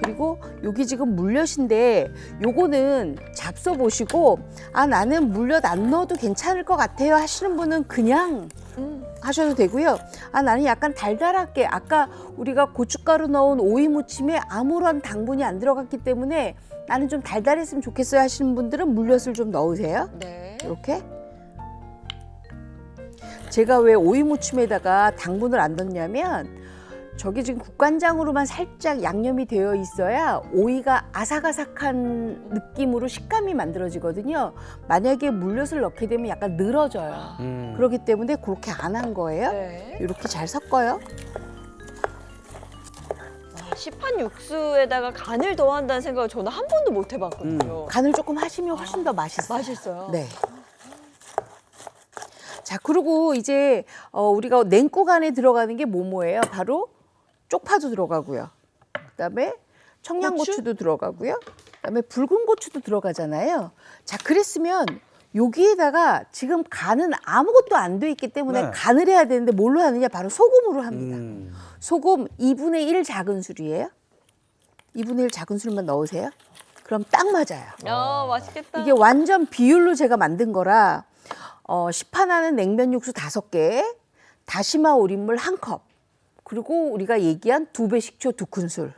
그리고 여기 지금 물엿인데 요거는 잡숴 보시고 나는 물엿 안 넣어도 괜찮을 것 같아요 하시는 분은 그냥 하셔도 되고요. 나는 약간 달달하게 아까 우리가 고춧가루 넣은 오이 무침에 아무런 당분이 안 들어갔기 때문에 나는 좀 달달했으면 좋겠어요 하시는 분들은 물엿을 좀 넣으세요. 네. 이렇게. 제가 왜 오이 무침에다가 당분을 안 넣냐면 저기 지금 국간장으로만 살짝 양념이 되어 있어야 오이가 아삭아삭한 느낌으로 식감이 만들어지거든요. 만약에 물엿을 넣게 되면 약간 늘어져요. 그렇기 때문에 그렇게 안 한 거예요. 네. 이렇게 잘 섞어요. 시판 육수에다가 간을 더한다는 생각을 저는 한 번도 못 해봤거든요. 간을 조금 하시면 훨씬 더 맛있어요. 맛있어요. 네. 자, 그리고 이제 우리가 냉국 안에 들어가는 게 뭐예요? 바로 쪽파도 들어가고요. 그다음에 청양고추도 들어가고요. 그다음에 붉은 고추도 들어가잖아요. 자, 그랬으면 여기에다가 지금 간은 아무것도 안 돼 있기 때문에 네. 간을 해야 되는데 뭘로 하느냐? 바로 소금으로 합니다. 소금 2분의 1 작은술이에요. 2분의 1 작은술만 넣으세요. 그럼 딱 맞아요. 맛있겠다. 이게 완전 비율로 제가 만든 거라 시판하는 냉면 육수 5개, 다시마 우린물 1컵, 그리고 우리가 얘기한 2배 식초 2큰술,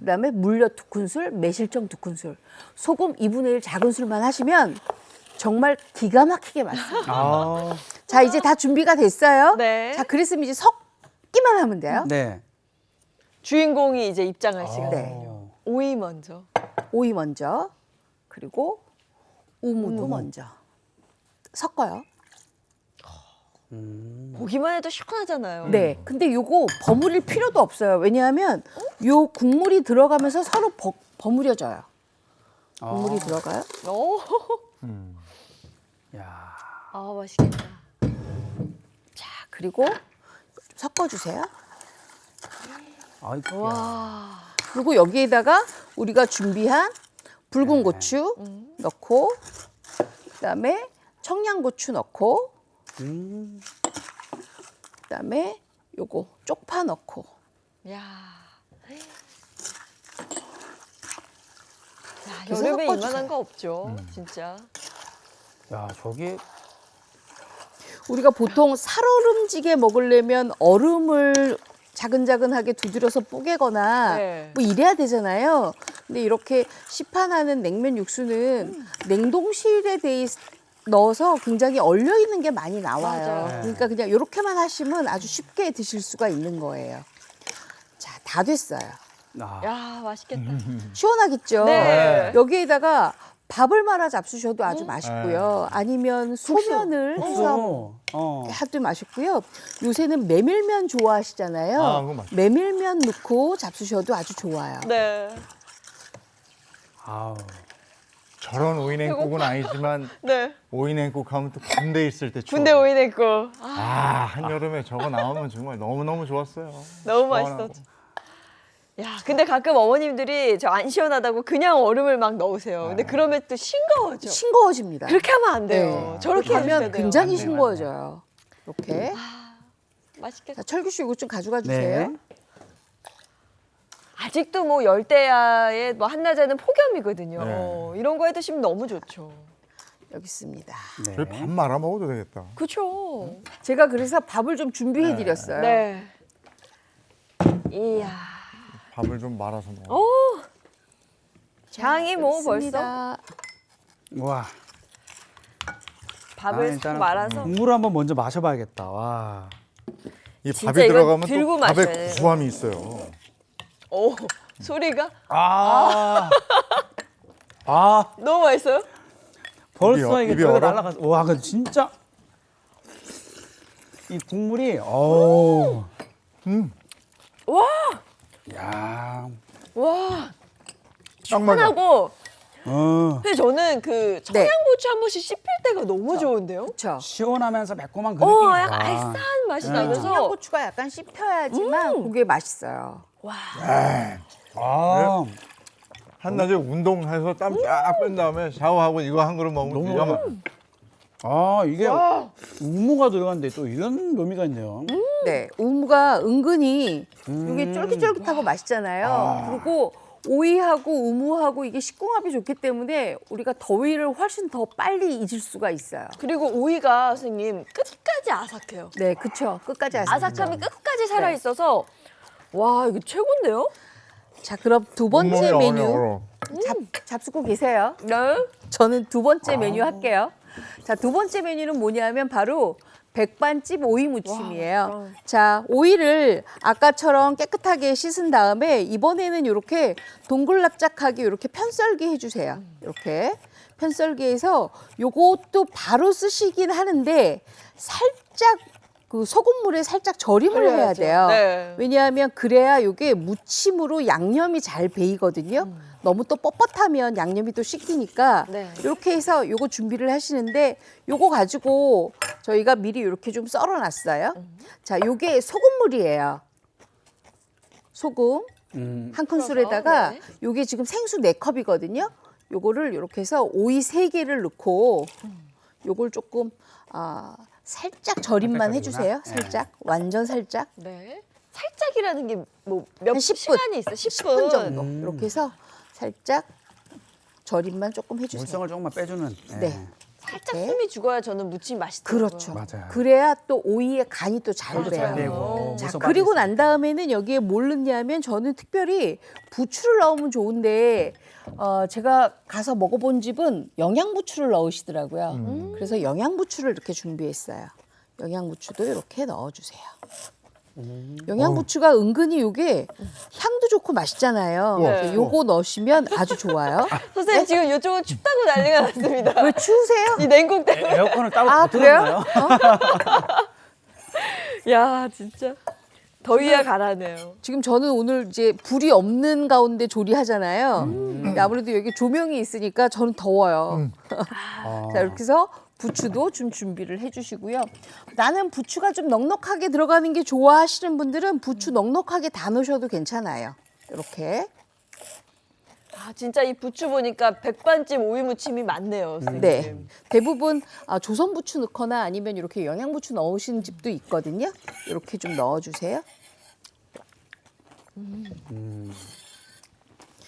그다음에 물엿 2큰술, 매실청 2큰술, 소금 2분의 1 작은술만 하시면 정말 기가 막히게 맛있어요. 자, 이제 다 준비가 됐어요. 네. 자, 그랬으면 이제 섞기만 하면 돼요. 네. 주인공이 이제 입장할 시간. 네. 오이 먼저. 오이 먼저, 그리고 우무도 먼저 섞어요. 보기만 해도 시원하잖아요. 네. 근데 요거 버무릴 필요도 없어요. 왜냐하면 요 국물이 들어가면서 서로 버무려져요. 국물이 들어가요. 오. 야. 맛있겠다. 자, 그리고 좀 섞어주세요. 아이고. 와. 그리고 여기에다가 우리가 준비한 붉은 고추 넣고, 그다음에 청양고추 넣고, 그다음에 요거 쪽파 넣고. 야. 계속 여름에 섞어주세요. 이만한 거 없죠. 진짜. 야, 저기 우리가 보통 살얼음찌개 먹으려면 얼음을 자근자근하게 두드려서 뽀개거나 네. 뭐 이래야 되잖아요. 근데 이렇게 시판하는 냉면 육수는 냉동실에 넣어서 굉장히 얼려 있는 게 많이 나와요. 맞아요. 그러니까 그냥 이렇게만 하시면 아주 쉽게 드실 수가 있는 거예요. 자, 다 됐어요. 야, 맛있겠다. 시원하겠죠? 네. 여기에다가 밥을 말아 잡수셔도 아주 맛있고요. 아니면 소면을 해서 해도 맛있고요. 요새는 메밀면 좋아하시잖아요. 그거 맛있죠. 메밀면 넣고 잡수셔도 아주 좋아요. 네. 저런 오이냉국은 아니지만 네. 오이냉국 하면 또 군대 있을 때 추억. 군대 오이냉국. 한여름에 저거 나오면 정말 너무너무 좋았어요. 너무 시원하고. 맛있었죠. 야, 근데 가끔 어머님들이 저 안 시원하다고 그냥 얼음을 막 넣으세요. 근데 그러면 또 싱거워져. 싱거워집니다. 그렇게 하면 안 돼요. 네. 저렇게 그렇게 해주셔야 하면 돼요. 굉장히 싱거워져요. 이렇게. 맛있겠다. 자, 철규 씨 이거 좀 가져가 주세요. 네. 아직도 뭐 열대야의 뭐 한낮에는 폭염이거든요. 네. 이런 거 해 드시면 너무 좋죠. 여기 있습니다. 저희 밥 말아 먹어도 되겠다. 그렇죠. 제가 그래서 밥을 좀 준비해 드렸어요. 네. 이야. 밥을 좀 말아서 먹어. 오. 향이 뭐 있습니다. 와. 밥을 싹 일단은 말아서. 국물을 한번 먼저 마셔봐야겠다. 와. 이 진짜 밥이 이거 들어가면 들고 또 밥에 마셔야 돼요. 구수함이 있어요. 오, 소리가 너무 맛있어요? 벌써 입이 이게 얼어? 날아가서 와, 그 진짜 이 국물이 어우. 와, 야. 와. 딱 맞아. 시원하고. 어. 근데 저는 그 청양고추 한 번씩 씹힐 때가 너무 좋은데요? 그렇죠. 시원하면서 매콤한 그 느낌. 약간 알싸한 맛이 나면서. 청양고추가 약간 씹혀야지만 그게 맛있어요. 와. 아. 한낮에 운동해서 땀 쫙 뺀 다음에 샤워하고 이거 한 그릇 먹으면 너무 기가 막- 아, 이게 우무가 들어갔는데 또 이런 묘미가 있네요. 네, 우무가 은근히 이게 쫄깃쫄깃하고 맛있잖아요. 그리고 오이하고 우무하고 이게 식궁합이 좋기 때문에 우리가 더위를 훨씬 더 빨리 잊을 수가 있어요. 그리고 오이가 선생님 끝까지 아삭해요. 네, 그렇죠. 끝까지 아삭하죠. 아삭함이 끝까지 살아 있어서 와, 이거 최고인데요? 자, 그럼 두 번째 온몸이 메뉴 얼어. 잡수고 계세요. 네. 저는 두 번째 메뉴 할게요. 자, 두 번째 메뉴는 뭐냐면 바로 백반집 오이 무침이에요. 자, 오이를 아까처럼 깨끗하게 씻은 다음에 이번에는 이렇게 동글납작하게 이렇게 편썰기 해주세요. 이렇게 편썰기해서 요것도 바로 쓰시긴 하는데 살짝 그 소금물에 살짝 절임을 해야 그래야죠. 돼요. 네. 왜냐하면 그래야 이게 무침으로 양념이 잘 배이거든요. 너무 또 뻣뻣하면 양념이 또 씻기니까 네. 이렇게 해서 요거 준비를 하시는데 요거 가지고 저희가 미리 이렇게 좀 썰어놨어요. 자, 요게 소금물이에요. 소금 한 큰술에다가 네. 요게 지금 생수 4컵이거든요. 요거를 이렇게 해서 오이 3개를 넣고 요걸 조금 살짝 절임만 해주세요. 살짝, 완전 살짝. 네. 살짝이라는 게 뭐 몇 한 10분. 시간이 있어요? 10분 정도. 이렇게 해서 살짝 절임만 조금 해주세요. 물성을 조금만 빼주는. 네. 살짝 이렇게. 숨이 죽어야 저는 무침 맛있더라고요. 그렇죠. 맞아요. 그래야 또 오이의 간이 또 잘 맞아요. 배요. 되고, 자, 무서 그리고 빠져 난 다음에는 여기에 뭘 넣냐면 저는 특별히 부추를 넣으면 좋은데 제가 가서 먹어본 집은 영양부추를 넣으시더라고요. 그래서 영양부추를 이렇게 준비했어요. 영양부추도 이렇게 넣어주세요. 영양부추가 은근히 이게 향도 좋고 맛있잖아요. 네. 그래서 요거 넣으시면 아주 좋아요. 선생님 지금 이쪽은 춥다고 난리가 났습니다. 왜 추우세요? 이 냉국 때문에. 에어컨을 따로 아, 틀었나요? 야, 진짜 더위야 가라네요. 지금 저는 오늘 이제 불이 없는 가운데 조리하잖아요. 아무래도 여기 조명이 있으니까 저는 더워요. 자, 이렇게 해서 부추도 좀 준비를 해주시고요. 나는 부추가 좀 넉넉하게 들어가는 게 좋아하시는 분들은 부추 넉넉하게 다 넣으셔도 괜찮아요. 이렇게. 아, 진짜 이 부추 보니까 백반집 오이 무침이 많네요, 선생님. 네. 대부분 조선 부추 넣거나 아니면 이렇게 영양부추 넣으시는 집도 있거든요. 이렇게 좀 넣어주세요.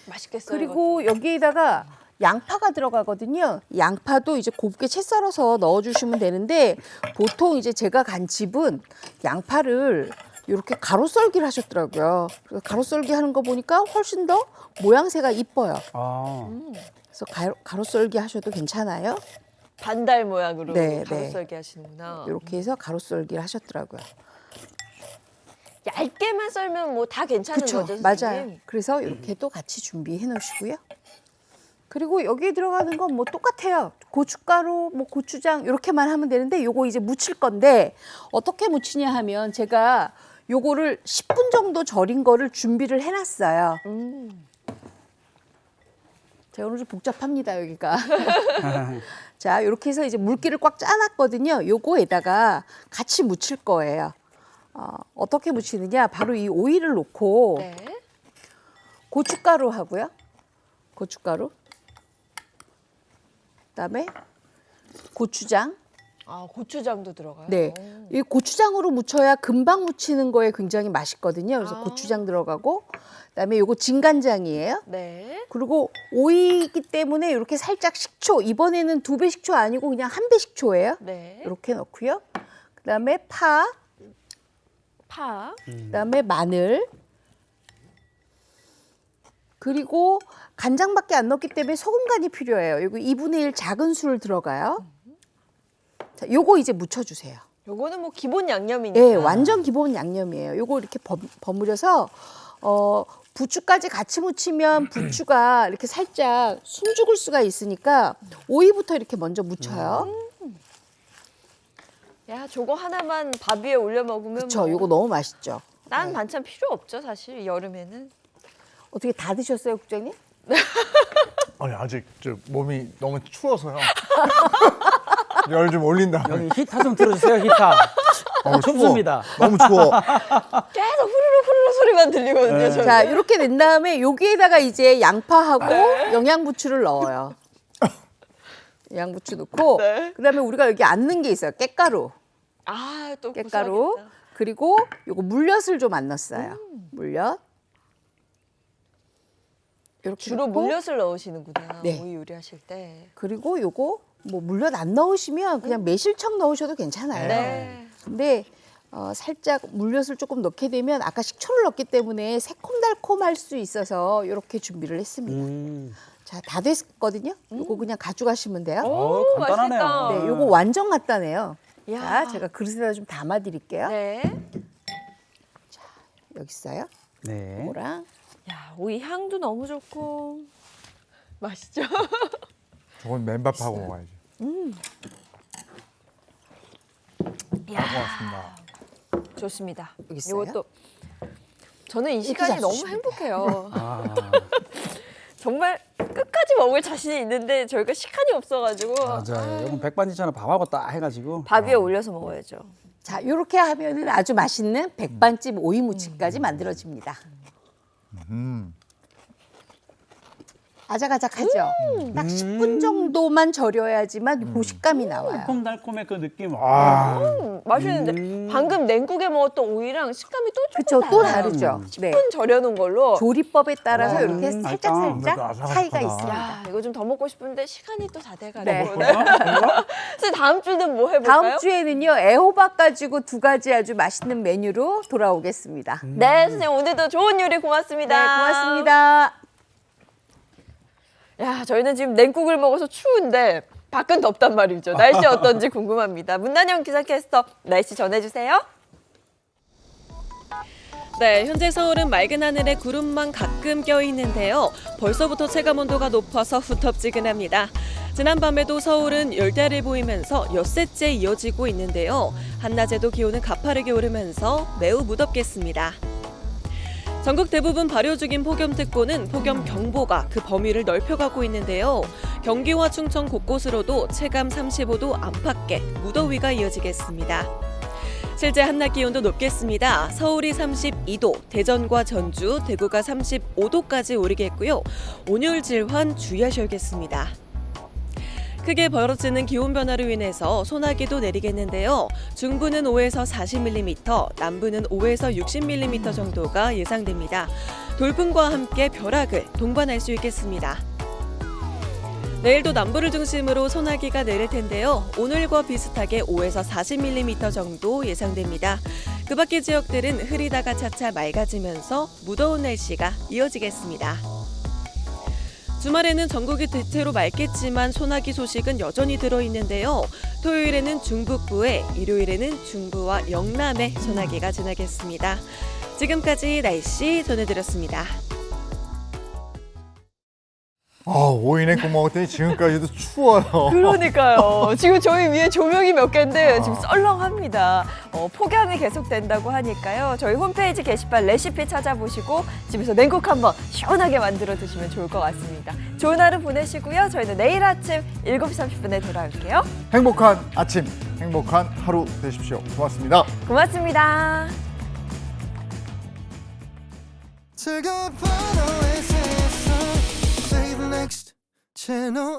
맛있겠어요. 그리고 여기에다가 양파가 들어가거든요. 양파도 이제 곱게 채 썰어서 넣어주시면 되는데 보통 이제 제가 간 집은 양파를 이렇게 가로 썰기를 하셨더라고요. 그래서 가로 썰기 하는 거 보니까 훨씬 더 모양새가 이뻐요. 그래서 가로 썰기 하셔도 괜찮아요. 반달 모양으로 네, 가로 네. 썰기 하시는구나. 이렇게 해서 가로 썰기를 하셨더라고요. 얇게만 썰면 뭐 다 괜찮은 그렇죠, 거죠, 맞아요. 선생님? 그래서 이렇게 또 같이 준비해 놓으시고요. 그리고 여기에 들어가는 건 뭐 똑같아요. 고춧가루, 뭐 고추장 이렇게만 하면 되는데 요거 이제 무칠 건데 어떻게 무치냐 하면 제가 요거를 10분 정도 절인 거를 준비를 해놨어요. 제가 오늘 좀 복잡합니다, 여기가. 자, 이렇게 해서 이제 물기를 꽉 짜놨거든요. 요거에다가 같이 무칠 거예요. 어떻게 무치느냐? 바로 이 오이를 놓고 네. 고춧가루 하고요. 고춧가루. 그다음에 고추장. 아, 고추장도 들어가요? 네. 이 고추장으로 무쳐야 금방 무치는 거에 굉장히 맛있거든요. 그래서 고추장 들어가고 그다음에 요거 진간장이에요. 네. 그리고 오이기 때문에 이렇게 살짝 식초. 이번에는 2배 식초 아니고 그냥 1배 식초예요. 네. 이렇게 넣고요. 그다음에 파. 그다음에 마늘. 그리고 간장밖에 안 넣기 때문에 소금 간이 필요해요. 이거 2분의 1 작은 술 들어가요. 자, 요거 이제 묻혀주세요. 요거는 뭐 기본 양념이니까. 네, 완전 기본 양념이에요. 요거 이렇게 버무려서 부추까지 같이 무치면 부추가 이렇게 살짝 숨 죽을 수가 있으니까 오이부터 이렇게 먼저 묻혀요. 야, 저거 하나만 밥 위에 올려 먹으면 그렇죠. 요거 너무 맛있죠. 딴 반찬 필요 없죠, 사실 여름에는. 어떻게 다 드셨어요, 국장님? 아니 아직 저 몸이 너무 추워서요. 열 좀 올린다. 여기 히터 좀 틀어주세요, 히터. 춥습니다. 너무 추워. 계속 후루룩 후루룩 소리만 들리거든요. 네. 저는. 자, 이렇게 된 다음에 여기에다가 이제 양파하고 영양부추를 넣어요. 양부추 넣고 그다음에 우리가 여기 안 넣은 게 있어요. 깻가루. 아, 또 깻가루. 그리고 요거 물엿을 좀 안 넣었어요. 물엿. 이렇게 주로 넣고, 물엿을 넣으시는구나. 네. 오이 요리하실 때. 그리고 요거 뭐 물엿 안 넣으시면 그냥 매실청 넣으셔도 괜찮아요. 네. 근데 살짝 물엿을 조금 넣게 되면 아까 식초를 넣기 때문에 새콤달콤할 수 있어서 이렇게 준비를 했습니다. 자, 다 됐거든요. 요거 그냥 가져가시면 돼요. 오, 간단하네요. 맛있겠다. 네, 요거 완전 간단해요. 야. 자, 제가 그릇에다 좀 담아 드릴게요. 네. 자, 여기 있어요. 네. 요거랑 야, 오이 향도 너무 좋고 맛있죠? 저건 맨밥하고 먹어야지. 고맙습니다. 좋습니다. 여기 있어요? 이것도 저는 이 이렇게 시간이 너무 잡수시면 행복해요. 아, 정말 끝까지 먹을 자신이 있는데 저희가 시간이 없어가지고 맞아요. 이건 백반지처럼 밥하고 딱 해가지고. 밥 위에 올려서 먹어야죠. 자, 요렇게 하면은 아주 맛있는 백반집 오이 무침까지 만들어집니다. 아작아작하죠? 딱 10분 정도만 절여야지만 고식감이 나와요. 달콤달콤의 그 느낌. 맛있는데 방금 냉국에 먹었던 오이랑 식감이 또 그렇죠. 조금 또 달라요. 다르죠. 네. 10분 절여놓은 걸로. 조리법에 따라서 이렇게 맛있다. 살짝 차이가 있습니다. 야, 이거 좀 더 먹고 싶은데 시간이 또 다 돼가지고. 네. 그래서 다음 주는 뭐 해볼까요? 다음 주에는요, 애호박 가지고 2가지 아주 맛있는 메뉴로 돌아오겠습니다. 네, 선생님 오늘도 좋은 요리 고맙습니다. 네, 고맙습니다. 야, 저희는 지금 냉국을 먹어서 추운데 밖은 덥단 말이죠. 날씨 어떤지 궁금합니다. 문난영 기상캐스터 날씨 전해주세요. 네, 현재 서울은 맑은 하늘에 구름만 가끔 껴있는데요. 벌써부터 체감온도가 높아서 후텁지근합니다. 지난밤에도 서울은 열대를 보이면서 엿새째 이어지고 있는데요. 한낮에도 기온은 가파르게 오르면서 매우 무덥겠습니다. 전국 대부분 발효 중인 폭염특보는 폭염경보가 그 범위를 넓혀가고 있는데요. 경기와 충청 곳곳으로도 체감 35도 안팎의 무더위가 이어지겠습니다. 실제 한낮 기온도 높겠습니다. 서울이 32도, 대전과 전주, 대구가 35도까지 오르겠고요. 온열 질환 주의하셔야겠습니다. 크게 벌어지는 기온 변화로 인해서 소나기도 내리겠는데요. 중부는 5에서 40mm, 남부는 5에서 60mm 정도가 예상됩니다. 돌풍과 함께 벼락을 동반할 수 있겠습니다. 내일도 남부를 중심으로 소나기가 내릴 텐데요. 오늘과 비슷하게 5에서 40mm 정도 예상됩니다. 그 밖의 지역들은 흐리다가 차차 맑아지면서 무더운 날씨가 이어지겠습니다. 주말에는 전국이 대체로 맑겠지만 소나기 소식은 여전히 들어있는데요. 토요일에는 중북부에, 일요일에는 중부와 영남에 소나기가 지나겠습니다. 지금까지 날씨 전해드렸습니다. 오이 냉국 먹었더니 지금까지도 추워요. 그러니까요. 지금 저희 위에 조명이 몇 개인데 지금 썰렁합니다. 폭염이 계속된다고 하니까요. 저희 홈페이지 게시판 레시피 찾아보시고 집에서 냉국 한번 시원하게 만들어 드시면 좋을 것 같습니다. 좋은 하루 보내시고요. 저희는 내일 아침 7시 30분에 돌아올게요. 행복한 아침, 행복한 하루 되십시오. 고맙습니다. 고맙습니다. 즐거운 너의 세상 Save next channel